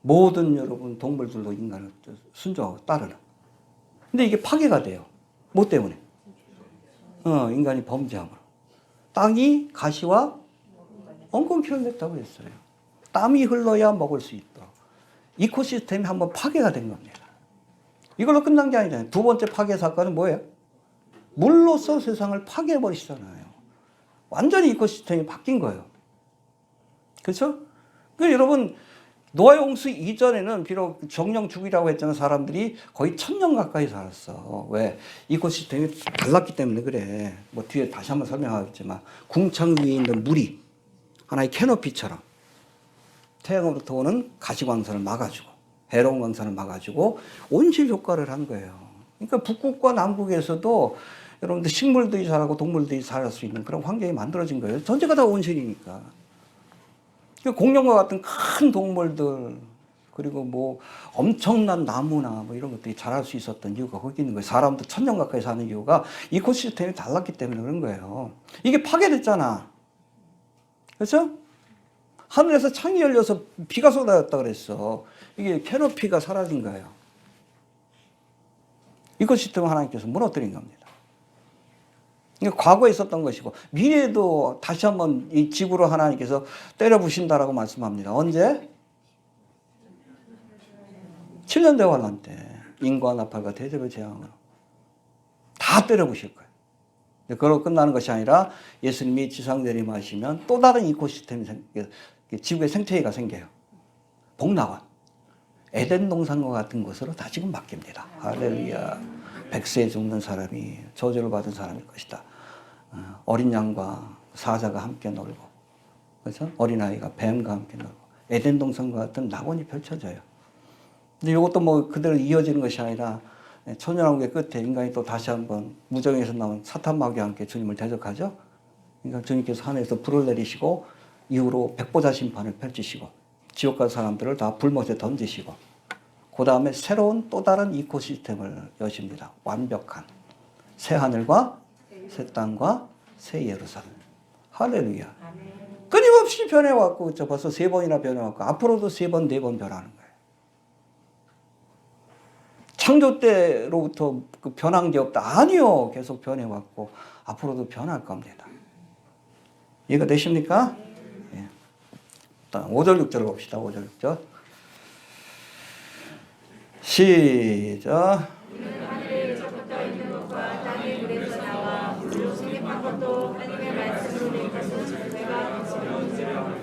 모든 여러분 동물들도 인간을 순종하고 따르는. 근데 이게 파괴가 돼요. 뭐 때문에? 인간이 범죄함으로. 땅이 가시와 엉겅퀴를 냈다고 했어요. 땀이 흘러야 먹을 수 있도록. 이코시스템이 한번 파괴가 된 겁니다. 이걸로 끝난 게 아니잖아요. 두 번째 파괴 사건은 뭐예요? 물로써 세상을 파괴해버리시잖아요. 완전히 이코시스템이 바뀐 거예요. 그렇죠? 여러분 노아의 홍수 이전에는 비록 정령주기라고 했잖아요. 사람들이 거의 1000년 가까이 살았어. 왜? 이코시스템이 달랐기 때문에 그래. 뭐 뒤에 다시 한번 설명하겠지만 궁창 위에 있는 물이 하나의 캐노피처럼 태양으로부터 오는 가시광선을 막아주고 해로운 광선을 막아주고 온실 효과를 한 거예요. 그러니까 북극과 남극에서도 여러분들 식물들이 자라고 동물들이 자랄 수 있는 그런 환경이 만들어진 거예요. 전체가 다 온실이니까. 공룡과 같은 큰 동물들 그리고 뭐 엄청난 나무나 뭐 이런 것들이 자랄 수 있었던 이유가 거기 있는 거예요. 사람도 1000년 가까이 사는 이유가 이코시스템이 달랐기 때문에 그런 거예요. 이게 파괴됐잖아. 그렇죠? 하늘에서 창이 열려서 비가 쏟아졌다 그랬어. 이게 캐노피가 사라진 거예요. 이코시스템을 하나님께서 무너뜨린 겁니다. 이게 과거에 있었던 것이고 미래에도 다시 한번 이 지구로 하나님께서 때려 부신다라고 말씀합니다. 언제? 7년 대환란 때 인과 나팔과 대접의 재앙으로 다 때려 부실 거예요. 그러고 끝나는 것이 아니라 예수님이 지상 내림하시면 또 다른 이코시스템이 지구의 생태계가 생겨요. 복락원, 에덴 동산과 같은 곳으로 다시금 바뀝니다. 할렐루야. 백세에 죽는 사람이 저주를 받은 사람일 것이다. 어린 양과 사자가 함께 놀고, 그렇죠? 어린아이가 뱀과 함께 놀고, 에덴 동산과 같은 낙원이 펼쳐져요. 근데 이것도 뭐 그대로 이어지는 것이 아니라 천년왕국의 끝에 인간이 또 다시 한번 무정에서 나온 사탄 마귀와 함께 주님을 대적하죠. 그러니까 주님께서 하늘에서 불을 내리시고 이후로 백보자 심판을 펼치시고 지옥 갈 사람들을 다 불못에 던지시고 그 다음에 새로운 또 다른 이코시스템을 여십니다. 완벽한 새 하늘과 새 땅과 새 예루살렘. 할렐루야. 끊임없이 변해왔고 벌써 3번이나 변해왔고 앞으로도 3번, 4번 변하는 거예요. 창조 때로부터 그 변한 게 없다. 아니요. 계속 변해왔고 앞으로도 변할 겁니다. 이해가 되십니까? 예. 일단 5절 6절을 봅시다. 5절 6절. 시작. 하늘에 적부터 있는 것과 땅의 물에서 나와 물로 생긴 것도 하나님의 말씀으로 된 것은 내가 거스름지라.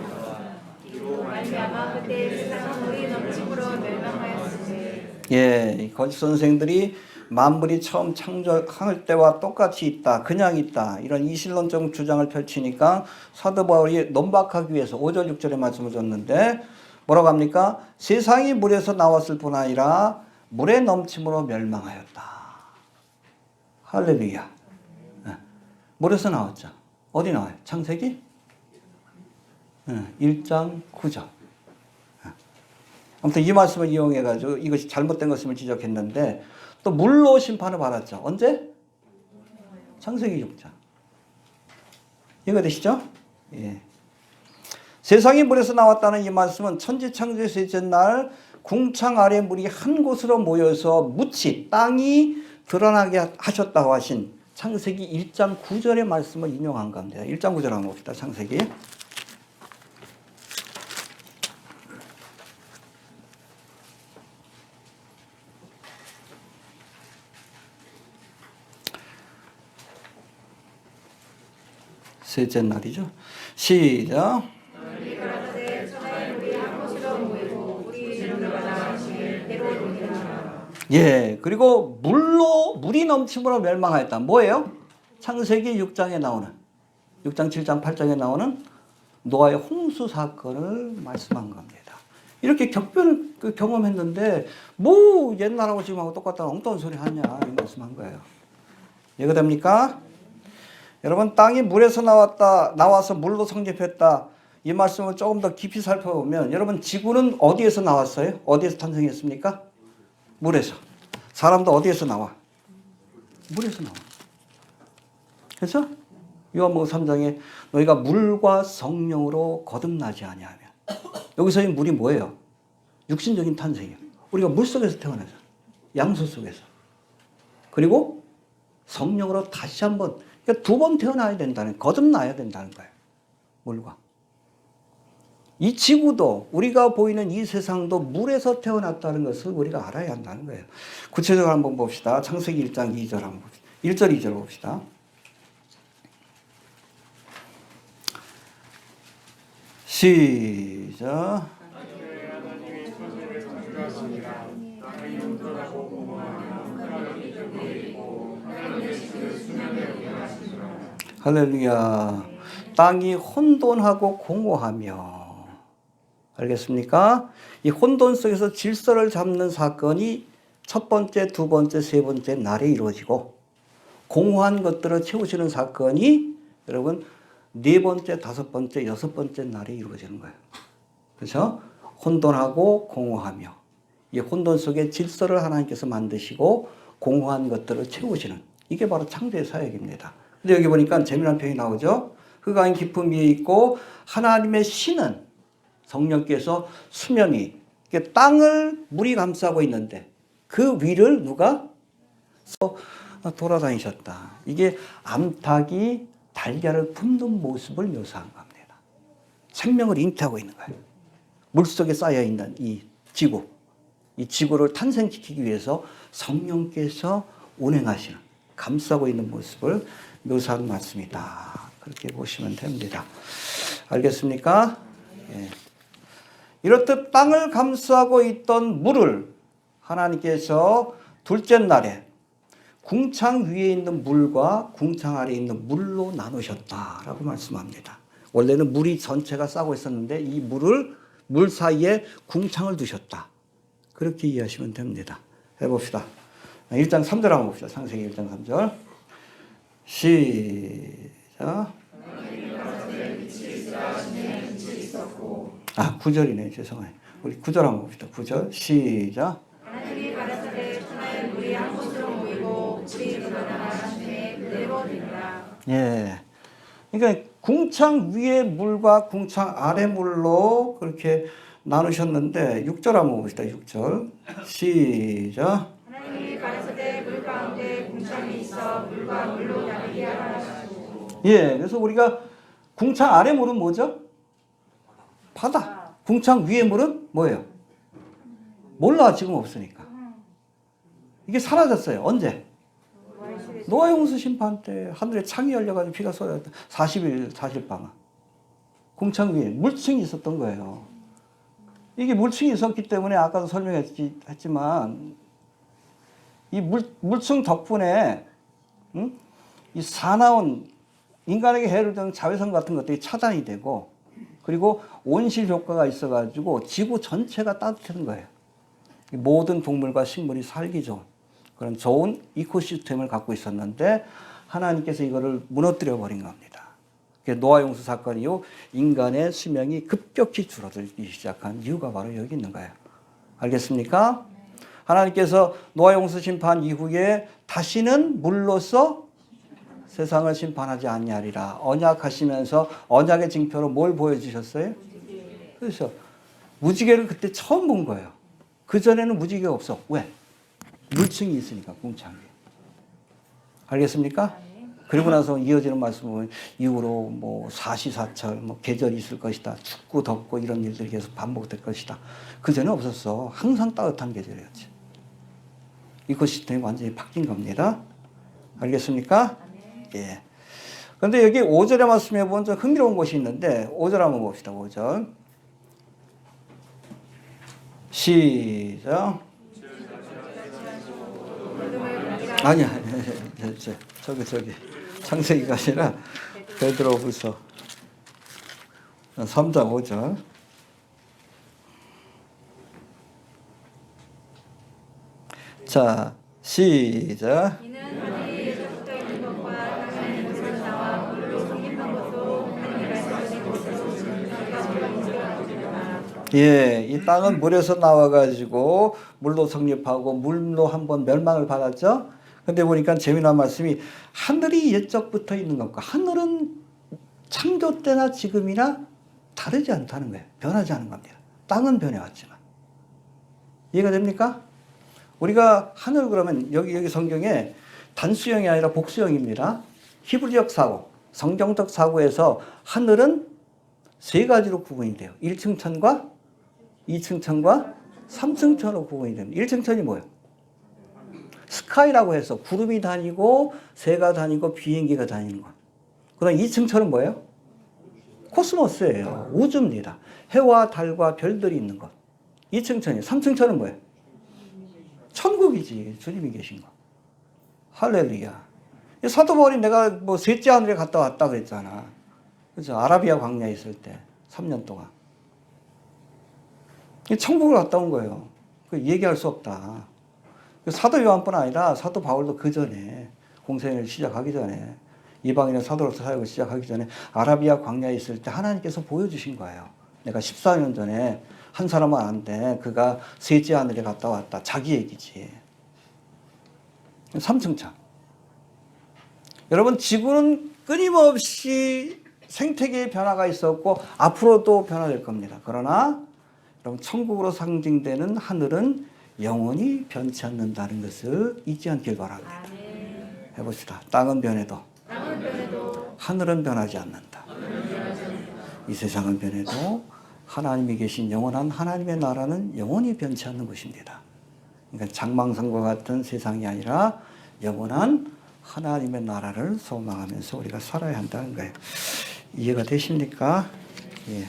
이로 말미암아 그때 세상은 물이 넘침으로 멸망하였으니. 예, 거짓 선생들이 만물이 처음 창조할 때와 똑같이 있다, 그냥 있다 이런 이신론적 주장을 펼치니까 사도 바울이 논박하기 위해서 5절 6절의 말씀을 줬는데 뭐라고 합니까? 세상이 물에서 나왔을 뿐 아니라 물의 넘침으로 멸망하였다. 할렐루야. 네. 물에서 나왔죠. 어디 나와요? 창세기? 1장 9절. 아무튼 이 말씀을 이용해가지고 이것이 잘못된 것임을 지적했는데 또 물로 심판을 받았죠. 언제? 창세기 6장. 이해가 되시죠? 예. 세상이 물에서 나왔다는 이 말씀은 천지창조의 셋째 날 궁창 아래 물이 한 곳으로 모여서 묻히 땅이 드러나게 하셨다고 하신 창세기 1장 9절의 말씀을 인용한 겁니다. 1장 9절 한번 봅시다. 창세기. 셋째 날이죠. 시작. 예, 그리고 물이 넘침으로 멸망하였다. 뭐예요? 창세기 6장에 나오는 6장, 7장, 8장에 나오는 노아의 홍수 사건을 말씀한 겁니다. 이렇게 격변을 경험했는데 뭐 옛날하고 지금하고 똑같다는 엉뚱한 소리 하냐 이 말씀한 거예요. 이해가 됩니까? 여러분 땅이 물에서 나와서 물로 성립했다. 이 말씀을 조금 더 깊이 살펴보면 여러분 지구는 어디에서 나왔어요? 어디에서 탄생했습니까? 물에서. 사람도 어디에서 나와? 물에서 나와. 그래서 요한복음 3장에 너희가 물과 성령으로 거듭나지 아니하면 여기서 이 물이 뭐예요? 육신적인 탄생이에요. 우리가 물 속에서 태어나죠. 양수 속에서. 그리고 성령으로 다시 한번 그러니까 2번 태어나야 된다는 거듭나야 된다는 거예요. 물과. 이 지구도 우리가 보이는 이 세상도 물에서 태어났다는 것을 우리가 알아야 한다는 거예요. 구체적으로 한번 봅시다. 창세기 1장 2절 한번 봅시다. 1절 2절 봅시다. 시작. 할렐루야. 땅이 혼돈하고 공허하며 알겠습니까? 이 혼돈 속에서 질서를 잡는 사건이 첫 번째, 두 번째, 세 번째 날에 이루어지고 공허한 것들을 채우시는 사건이 여러분 네 번째, 다섯 번째, 여섯 번째 날에 이루어지는 거예요. 그렇죠? 혼돈하고 공허하며 이 혼돈 속에 질서를 하나님께서 만드시고 공허한 것들을 채우시는 이게 바로 창조의 사역입니다. 근데 여기 보니까 재미난 표현이 나오죠. 흑암 깊음 위에 있고 하나님의 신은 성령께서 수면이 땅을 물이 감싸고 있는데 그 위를 누가 돌아다니셨다. 이게 암탉이 달걀을 품는 모습을 묘사한 겁니다. 생명을 잉태하고 있는 거예요. 물속에 쌓여있는 이 지구, 이 지구를 탄생시키기 위해서 성령께서 운행하시는, 감싸고 있는 모습을 묘사한 말씀이다. 그렇게 보시면 됩니다. 알겠습니까? 예. 이렇듯 땅을 감싸고 있던 물을 하나님께서 둘째 날에 궁창 위에 있는 물과 궁창 아래에 있는 물로 나누셨다라고 말씀합니다. 원래는 물이 전체가 싸고 있었는데 이 물 사이에 궁창을 두셨다. 그렇게 이해하시면 됩니다. 해봅시다. 1장 3절 한번 봅시다. 창세기 1장 3절. 시작. 9절이네. 죄송해요. 우리 9절 한번 봅시다. 9절. 시작. 하나님이 가라사대 하나의 물이 한 곳으로 모이고 물이 일어나 하나님의 그대로 되니라. 예. 그러니까 궁창 위의 물과 궁창 아래 물로 그렇게 나누셨는데 6절 한번 봅시다. 6절. 시작. 하나님이 가라사대 물 가운데 궁창이 있어 물과 물로 나누게 하라 하시고. 예. 그래서 우리가 궁창 아래 물은 뭐죠? 바다. 궁창 위의 물은 뭐예요? 몰라. 지금 없으니까. 이게 사라졌어요. 언제? 노아의 홍수 심판 때 하늘에 창이 열려가지고 비가 쏟아졌다. 40일 사실방아. 궁창 위에 물층이 있었던 거예요. 이게 물층이 있었기 때문에 아까도 설명했지만 이 물층 덕분에 이 사나운 인간에게 해를 주는 자외선 같은 것들이 차단이 되고 그리고 온실 효과가 있어가지고 지구 전체가 따뜻해진 거예요. 모든 동물과 식물이 살기 좋은 그런 좋은 이코시스템을 갖고 있었는데 하나님께서 이거를 무너뜨려 버린 겁니다. 노아 용수 사건 이후 인간의 수명이 급격히 줄어들기 시작한 이유가 바로 여기 있는 거예요. 알겠습니까? 하나님께서 노아 용수 심판 이후에 다시는 물로서 세상을 심판하지 아니하리라 언약하시면서 언약의 징표로 뭘 보여주셨어요? 그래서 무지개를 그때 처음 본 거예요. 그전에는 무지개가 없어. 왜? 물층이 있으니까 궁창 위에. 알겠습니까? 그리고 나서 이어지는 말씀 보면 이후로 뭐 사시사철 뭐 계절이 있을 것이다. 춥고 덥고 이런 일들이 계속 반복될 것이다. 그전에 없었어. 항상 따뜻한 계절이었지. 이코시스템이 완전히 바뀐 겁니다. 알겠습니까? 예. 그런데 여기 5절의 말씀에 보면 좀 흥미로운 것이 있는데 5절 한번 봅시다. 5절. 시작. 아니야. 저기. 창세기가 아니라 베드로후서 3장 5절. 자, 시작. 이는 하늘이 예전부터 있는 것과 땅에 물을 나와 물로 성립한 것도 하나님의 말씀하신 것으로 저희가 물어보리라. 예, 이 땅은 물에서 나와가지고 물로 성립하고 물로 한번 멸망을 받았죠. 근데 보니까 재미난 말씀이 하늘이 옛적부터 있는 것과 하늘은 창조 때나 지금이나 다르지 않다는 거예요. 변하지 않은 겁니다. 땅은 변해왔지만. 이해가 됩니까? 우리가 하늘 그러면 여기 성경에 단수형이 아니라 복수형입니다. 히브리적 사고, 성경적 사고에서 하늘은 세 가지로 구분이 돼요. 1층 천과 2층 천과 3층 천으로 구분이 됩니다. 1층 천이 뭐예요? 스카이라고 해서 구름이 다니고 새가 다니고 비행기가 다니는 것. 그다음 2층 천은 뭐예요? 코스모스예요. 우주입니다. 해와 달과 별들이 있는 것. 2층 천이에요. 3층 천은 뭐예요? 천국이지. 주님이 계신 거. 할렐루야. 사도 바울이 내가 뭐 셋째 하늘에 갔다 왔다 그랬잖아. 그죠? 아라비아 광야에 있을 때 3년 동안. 천국을 갔다 온 거예요. 그 얘기할 수 없다. 사도 요한뿐 아니라 사도 바울도 그 전에 공생을 시작하기 전에, 이방인의 사도로서 사역을 시작하기 전에 아라비아 광야에 있을 때 하나님께서 보여주신 거예요. 내가 14년 전에 한 사람은 아는데 그가 셋째 하늘에 갔다 왔다. 자기 얘기지. 삼층창. 여러분, 지구는 끊임없이 생태계의 변화가 있었고 앞으로도 변화될 겁니다. 그러나 여러분, 천국으로 상징되는 하늘은 영원히 변치 않는다는 것을 잊지 않길 바랍니다. 해봅시다. 땅은 변해도 하늘은 변하지 않는다. 이 세상은 변해도 하나님이 계신 영원한 하나님의 나라는 영원히 변치 않는 것입니다. 그러니까 장망성과 같은 세상이 아니라 영원한 하나님의 나라를 소망하면서 우리가 살아야 한다는 거예요. 이해가 되십니까? 예.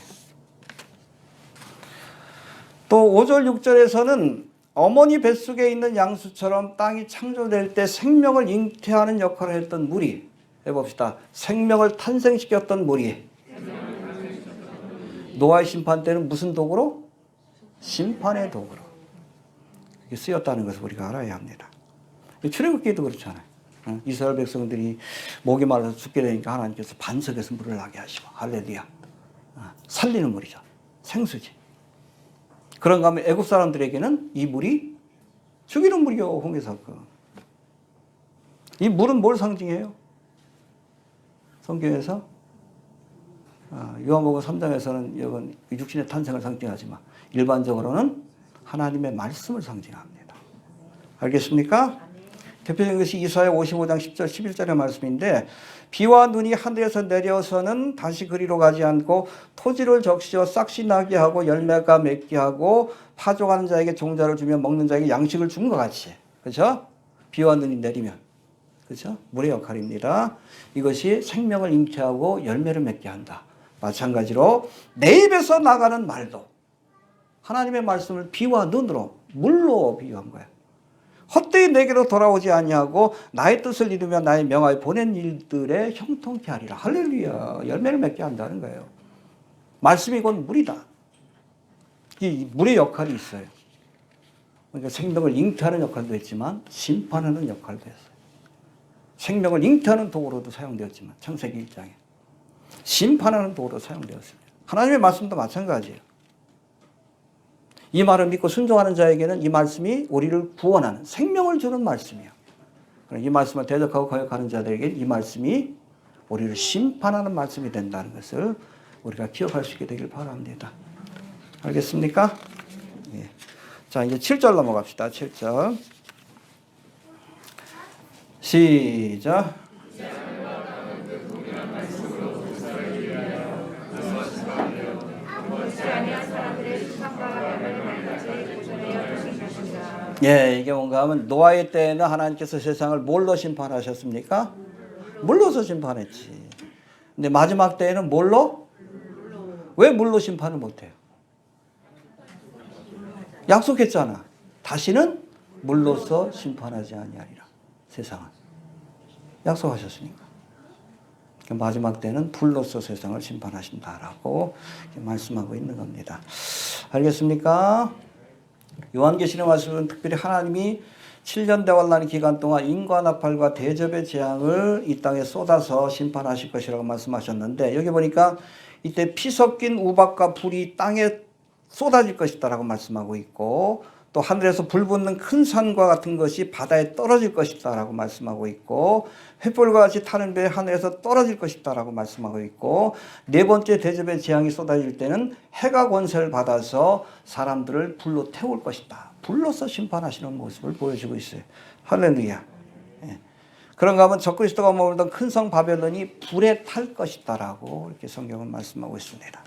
또 5절 6절에서는 어머니 뱃속에 있는 양수처럼 땅이 창조될 때 생명을 잉태하는 역할을 했던 물이, 해봅시다. 생명을 탄생시켰던 물이 노아의 심판 때는 무슨 도구로? 심판의 도구로 쓰였다는 것을 우리가 알아야 합니다. 출애굽기도 그렇잖아요. 이스라엘 백성들이 목이 말라서 죽게 되니까 하나님께서 반석에서 물을 나게 하시고, 할렐루야. 살리는 물이죠. 생수지. 그런가 하면 애굽 사람들에게는 이 물이 죽이는 물이요, 홍해사건. 이 물은 뭘 상징해요? 성경에서 요한복음 3장에서는 이건 육신의 탄생을 상징하지만 일반적으로는 하나님의 말씀을 상징합니다. 알겠습니까? 대표적인 것이 이사야 55장 10절 11절의 말씀인데, 비와 눈이 하늘에서 내려서는 다시 그리로 가지 않고 토지를 적시어 싹시 나게 하고 열매가 맺게 하고 파종하는 자에게 종자를 주며 먹는 자에게 양식을 준 것 같이. 그렇죠? 비와 눈이 내리면. 그렇죠? 물의 역할입니다. 이것이 생명을 잉태하고 열매를 맺게 한다. 마찬가지로 내 입에서 나가는 말도 하나님의 말씀을 비와 눈으로, 물로 비유한 거예요. 헛되이 내게로 돌아오지 아니하고 나의 뜻을 이루며 나의 명하에 보낸 일들에 형통케 하리라. 할렐루야. 열매를 맺게 한다는 거예요. 말씀이 곧 물이다. 이 물의 역할이 있어요. 그러니까 생명을 잉태하는 역할도 했지만 심판하는 역할도 했어요. 생명을 잉태하는 도구로도 사용되었지만 창세기 1장에 심판하는 도구로 사용되었습니다. 하나님의 말씀도 마찬가지예요. 이 말을 믿고 순종하는 자에게는 이 말씀이 우리를 구원하는, 생명을 주는 말씀이에요. 이 말씀을 대적하고 거역하는 자들에게 이 말씀이 우리를 심판하는 말씀이 된다는 것을 우리가 기억할 수 있게 되길 바랍니다. 알겠습니까? 예. 자, 이제 7절 넘어갑시다. 7절. 시작. 예, 이게 뭔가 하면 노아의 때에는 하나님께서 세상을 뭘로 심판하셨습니까? 물로서 심판했지. 근데 마지막 때에는 뭘로? 왜 물로 심판을 못해요? 약속했잖아. 다시는 물로서 심판하지 아니하리라. 세상은. 약속하셨으니까. 마지막 때는 불로서 세상을 심판하신다라고 말씀하고 있는 겁니다. 알겠습니까? 요한계시록 말씀은 특별히 하나님이 7년 대환란의 기간 동안 인과 나팔과 대접의 재앙을 이 땅에 쏟아서 심판하실 것이라고 말씀하셨는데, 여기 보니까 이때 피 섞인 우박과 불이 땅에 쏟아질 것이다라고 말씀하고 있고, 또 하늘에서 불 붙는 큰 산과 같은 것이 바다에 떨어질 것이다라고 말씀하고 있고, 횃불과 같이 타는 배 하늘에서 떨어질 것이다라고 말씀하고 있고, 네 번째 대접의 재앙이 쏟아질 때는 해가 권세를 받아서 사람들을 불로 태울 것이다. 불로서 심판하시는 모습을 보여주고 있어요. 할렐루야. 예. 그런가 하면 적그리스도가 머물던 큰 성 바벨론이 불에 탈 것이다라고 이렇게 성경은 말씀하고 있습니다.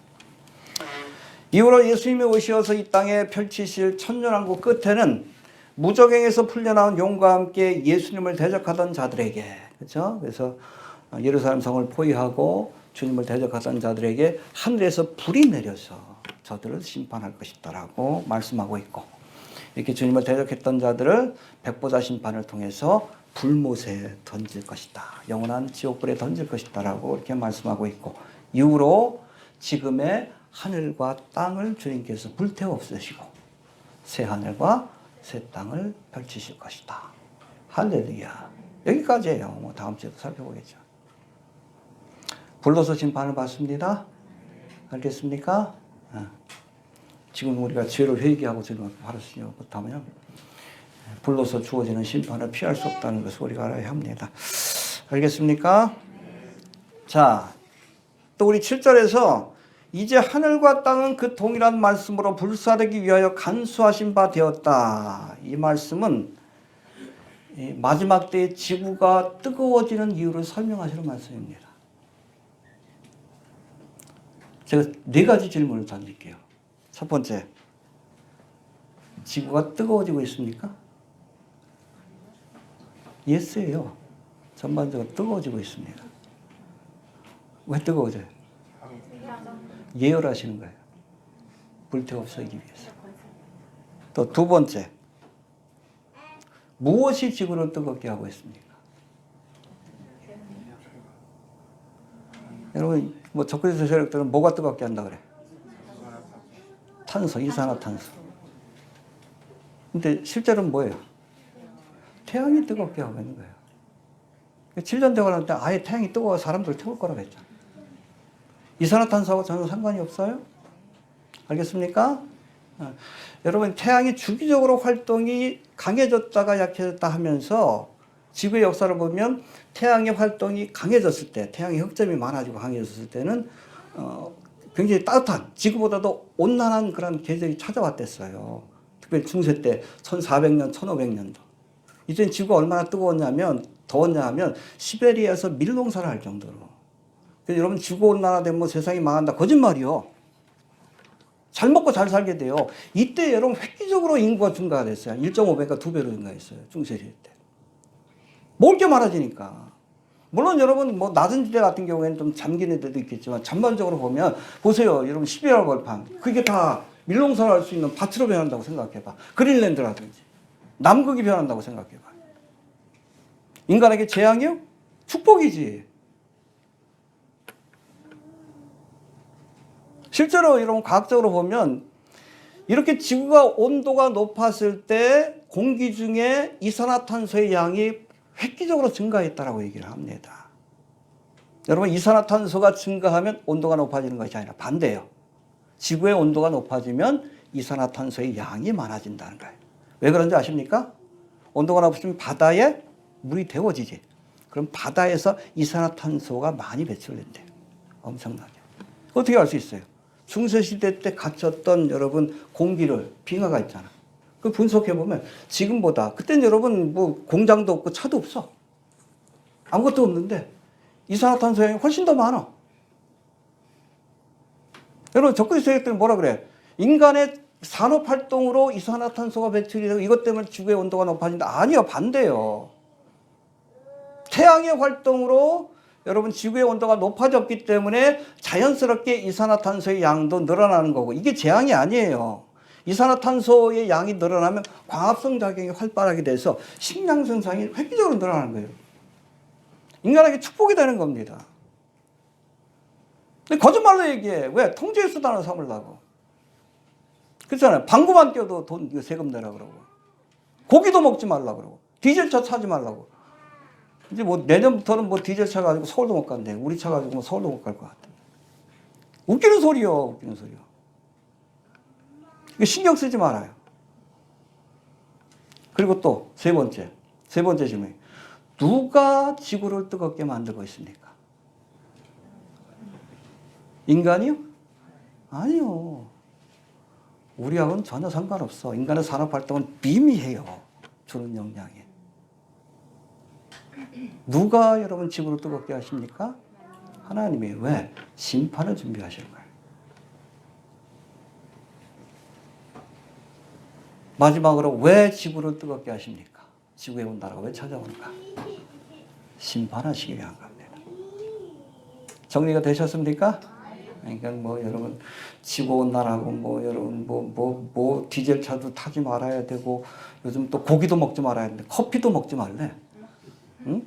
이후로 예수님이 오셔서 이 땅에 펼치실 천년왕국 끝에는 무적행에서 풀려나온 용과 함께 예수님을 대적하던 자들에게, 그렇죠? 그래서 예루살렘 성을 포위하고 주님을 대적하던 자들에게 하늘에서 불이 내려서 저들을 심판할 것이다라고 말씀하고 있고, 이렇게 주님을 대적했던 자들을 백보자 심판을 통해서 불못에 던질 것이다. 영원한 지옥불에 던질 것이다라고 이렇게 말씀하고 있고, 이후로 지금의 하늘과 땅을 주님께서 불태워 없애시고 새 하늘과 새 땅을 펼치실 것이다. 할렐루야. 여기까지예요. 뭐 다음 주에도 살펴보겠죠. 불로소 심판을 받습니다. 알겠습니까? 지금 우리가 죄를 회개하고 지금 바르시냐 못하면 불로소 주어지는 심판을 피할 수 없다는 것을 우리가 알아야 합니다. 알겠습니까? 자, 또 우리 7절에서 이제 하늘과 땅은 그 동일한 말씀으로 불사르기 위하여 간수하신 바 되었다. 이 말씀은 마지막 때에 지구가 뜨거워지는 이유를 설명하시는 말씀입니다. 제가 4가지 질문을 던질게요. 첫 번째, 지구가 뜨거워지고 있습니까? 예스예요. 전반적으로 뜨거워지고 있습니다. 왜 뜨거워져요? 예열하시는 거예요. 불태 없애기 위해서. 또 두 번째, 무엇이 지구를 뜨겁게 하고 있습니까? 여러분, 뭐 적그리스도 세력들은 뭐가 뜨겁게 한다 그래? 탄소, 이산화탄소. 근데 실제로는 뭐예요? 태양이 뜨겁게 하고 있는 거예요. 7년 되고 날 때 아예 태양이 뜨거워 사람들을 태울 거라고 했잖아. 이산화탄소하고 전혀 상관이 없어요? 알겠습니까? 여러분, 태양이 주기적으로 활동이 강해졌다가 약해졌다 하면서 지구의 역사를 보면 태양의 활동이 강해졌을 때, 태양의 흑점이 많아지고 강해졌을 때는 굉장히 따뜻한, 지구보다도 온난한 그런 계절이 찾아왔댔어요. 특별히 중세 때 1400년, 1500년도. 이젠 지구가 얼마나 뜨거웠냐면, 더웠냐 하면 시베리아에서 밀농사를 할 정도로. 그래서 여러분, 지구 온난화되면 뭐 세상이 망한다. 거짓말이요. 잘 먹고 잘 살게 돼요. 이때 여러분 획기적으로 인구가 증가가 됐어요. 1.5배가 2배로 증가했어요. 중세시대 때. 먹을 게 많아지니까. 물론 여러분 뭐 낮은 지대 같은 경우에는 좀 잠긴 애들도 있겠지만 전반적으로 보면 보세요. 여러분 시베리아 벌판. 그게 다 밀농사를 할 수 있는 밭으로 변한다고 생각해봐. 그린랜드라든지. 남극이 변한다고 생각해봐. 인간에게 재앙이요? 축복이지. 실제로 여러분 과학적으로 보면 이렇게 지구가 온도가 높았을 때 공기 중에 이산화탄소의 양이 획기적으로 증가했다라고 얘기를 합니다. 여러분, 이산화탄소가 증가하면 온도가 높아지는 것이 아니라 반대예요. 지구의 온도가 높아지면 이산화탄소의 양이 많아진다는 거예요. 왜 그런지 아십니까? 온도가 높아지면 바다에 물이 데워지지. 그럼 바다에서 이산화탄소가 많이 배출된대요. 엄청나게. 어떻게 알 수 있어요? 중세시대 때 갇혔던 여러분 공기를, 빙하가 있잖아. 그 분석해보면 지금보다, 그때는 여러분 뭐 공장도 없고 차도 없어. 아무것도 없는데 이산화탄소의 양이 훨씬 더 많아. 여러분, 적그리스도 세력들은 뭐라 그래? 인간의 산업활동으로 이산화탄소가 배출이 되고 이것 때문에 지구의 온도가 높아진다. 아니요, 반대요. 태양의 활동으로 여러분 지구의 온도가 높아졌기 때문에 자연스럽게 이산화탄소의 양도 늘어나는 거고, 이게 재앙이 아니에요. 이산화탄소의 양이 늘어나면 광합성 작용이 활발하게 돼서 식량 생산이 획기적으로 늘어나는 거예요. 인간에게 축복이 되는 겁니다. 근데 거짓말로 얘기해. 왜? 통제의 수단을 삼으려고. 그렇잖아요. 방구만 껴도 돈, 세금 내라 그러고. 고기도 먹지 말라 그러고. 디젤차 타지 말라고. 이제 뭐 내년부터는 뭐 디젤차 가지고 서울도 못 간대. 우리 차 가지고 뭐 서울도 못 갈 것 같아. 웃기는 소리요. 웃기는 소리요. 이거 신경 쓰지 말아요. 그리고 또 세 번째 질문. 누가 지구를 뜨겁게 만들고 있습니까? 인간이요? 아니요. 우리하고는 전혀 상관없어. 인간의 산업활동은 미미해요. 주는 영향이. 누가 여러분 지구를 뜨겁게 하십니까? 하나님이. 왜? 심판을 준비하시는 거예요. 마지막으로 왜 지구를 뜨겁게 하십니까? 지구에 온다라고 왜 찾아오는가? 심판하시기 위한 겁니다. 정리가 되셨습니까? 그러니까 뭐 여러분 지구 온난화고 뭐 여러분 뭐 디젤 차도 타지 말아야 되고 요즘 또 고기도 먹지 말아야 되는데 커피도 먹지 말래. 응?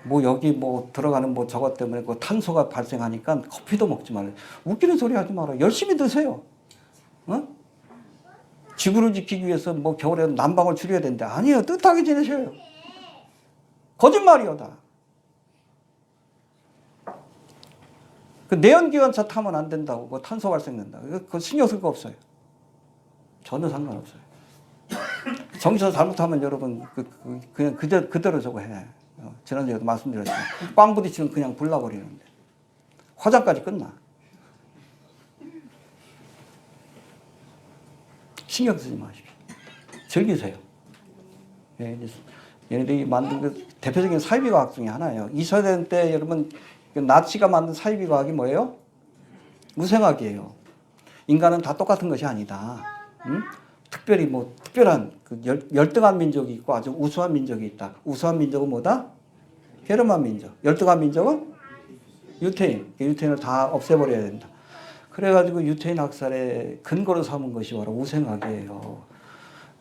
뭐 여기 뭐 들어가는 뭐 저것 때문에 그 탄소가 발생하니까 커피도 먹지 말래. 웃기는 소리 하지 마라. 열심히 드세요. 어? 지구를 지키기 위해서 뭐 겨울에 난방을 줄여야 되는데 아니에요. 뜨뜻하게 지내셔요. 거짓말이오다. 그 내연기관차 타면 안 된다고, 그 탄소 발생된다. 그거 신경 쓸 거 없어요. 전혀 상관없어요. 정신 잘못하면 여러분 그냥 그대로 저거 해. 지난주에도 말씀드렸지만 빵 부딪히면 그냥 불나버리는데 화장까지 끝나. 신경 쓰지 마십시오. 즐기세요. 얘네들이 만든 그 대표적인 사이비과학 중에 하나예요. 이스라엘 때 여러분 나치가 만든 사이비과학이 뭐예요? 무생학이에요. 인간은 다 똑같은 것이 아니다. 응? 특별히 뭐 특별한 그 열등한 민족이 있고 아주 우수한 민족이 있다. 우수한 민족은 뭐다? 게르만 민족. 열등한 민족은 유태인. 유태인을 다 없애버려야 된다. 그래가지고 유태인 학살의 근거로 삼은 것이 바로 우생학이에요.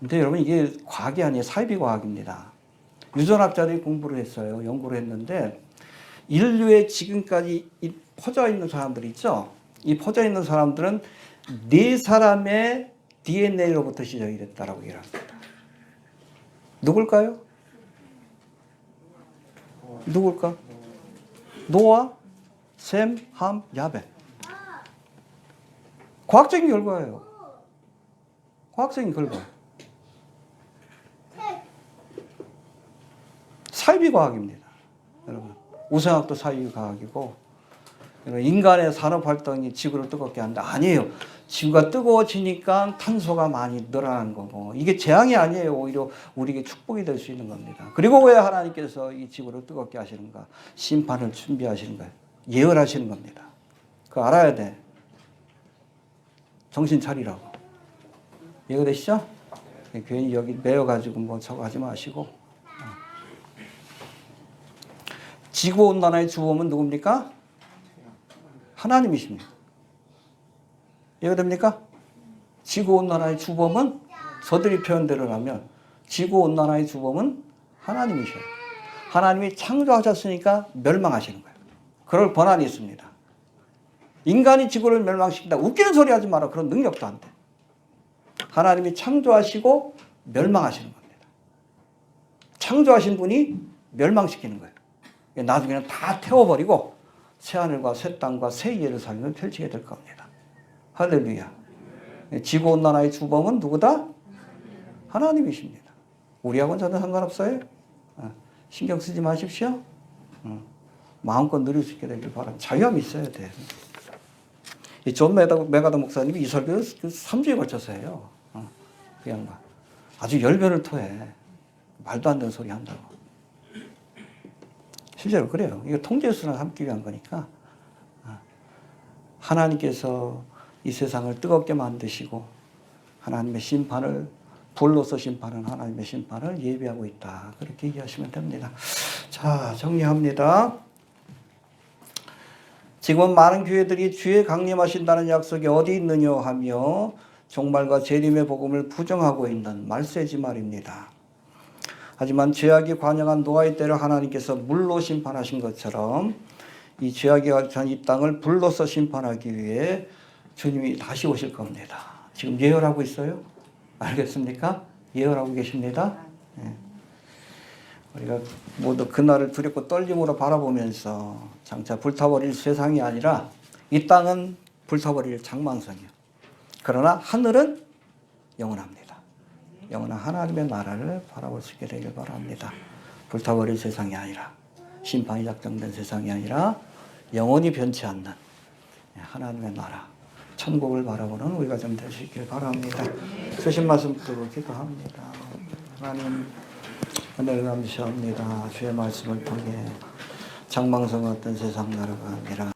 근데 여러분 이게 과학이 아니에요. 사이비과학입니다. 유전학자들이 공부를 했어요. 연구를 했는데 인류에 지금까지 퍼져 있는 사람들 있죠? 이 퍼져 있는 사람들은 4사람의 DNA로부터 시작이 됐다라고 얘기를 합니다. 누굴까요? 누굴까? 노아, 셈, 함, 야벳. 과학적인 결과예요. 과학적인 결과. 사이비과학입니다. 여러분. 우생학도 사이비과학이고 인간의 산업활동이 지구를 뜨겁게 한다. 아니에요. 지구가 뜨거워지니까 탄소가 많이 늘어나는 거고 이게 재앙이 아니에요. 오히려 우리에게 축복이 될 수 있는 겁니다. 그리고 왜 하나님께서 이 지구를 뜨겁게 하시는가? 심판을 준비하시는 거예요. 예언하시는 겁니다. 그거 알아야 돼. 정신 차리라고. 이해되시죠? 괜히 여기 매여가지고 뭐 저거 하지 마시고. 지구온난화의 주범은 누굽니까? 하나님이십니다. 이해됩니까? 지구온난화의 주범은 저들이 표현대로라면 지구온난화의 주범은 하나님이셔요. 하나님이 창조하셨으니까 멸망하시는 거예요. 그럴 권한이 있습니다. 인간이 지구를 멸망시킨다. 웃기는 소리 하지 마라. 그런 능력도 안 돼. 하나님이 창조하시고 멸망하시는 겁니다. 창조하신 분이 멸망시키는 거예요. 나중에는 다 태워버리고 새하늘과 새 땅과 새 예루살렘을 펼치게 될 겁니다. 할렐루야. 지구온난화의 주범은 누구다? 하나님이십니다. 우리하고는 전혀 상관없어요. 신경 쓰지 마십시오. 마음껏 누릴 수 있게 되길 바랍니다. 자유함이 있어야 돼요. 이 존 메가더 목사님이 이 설교를 3주에 걸쳐서 해요. 그 양반. 아주 열변을 토해. 말도 안 되는 소리 한다고. 실제로 그래요. 이거 통제수를 삼기 위한 거니까. 하나님께서 이 세상을 뜨겁게 만드시고 하나님의 심판을 불로서 심판은 하나님의 심판을 예비하고 있다. 그렇게 이해하시면 됩니다. 자, 정리합니다. 지금 많은 교회들이 주에 강림하신다는 약속이 어디 있느냐 하며 종말과 재림의 복음을 부정하고 있는 말세지 말입니다. 하지만 죄악이 관영한 노아의 때를 하나님께서 물로 심판하신 것처럼 이 죄악이 관영한 이 땅을 불로서 심판하기 위해 주님이 다시 오실 겁니다. 지금 예언하고 있어요? 알겠습니까? 예언하고 계십니다. 네. 우리가 모두 그날을 두렵고 떨림으로 바라보면서 장차 불타버릴 세상이 아니라 이 땅은 불타버릴 장망성이요. 그러나 하늘은 영원합니다. 영원한 하나님의 나라를 바라볼 수 있게 되길 바랍니다. 불타버릴 세상이 아니라 심판이 작정된 세상이 아니라 영원히 변치 않는 하나님의 나라 천국을 바라보는 우리가 좀 될 수 있길 바랍니다. 주신 말씀 듣고 기도합니다. 하나님 은혜를 감사합니다. 주의 말씀을 통해 장망성 같은 세상 나라가 아니라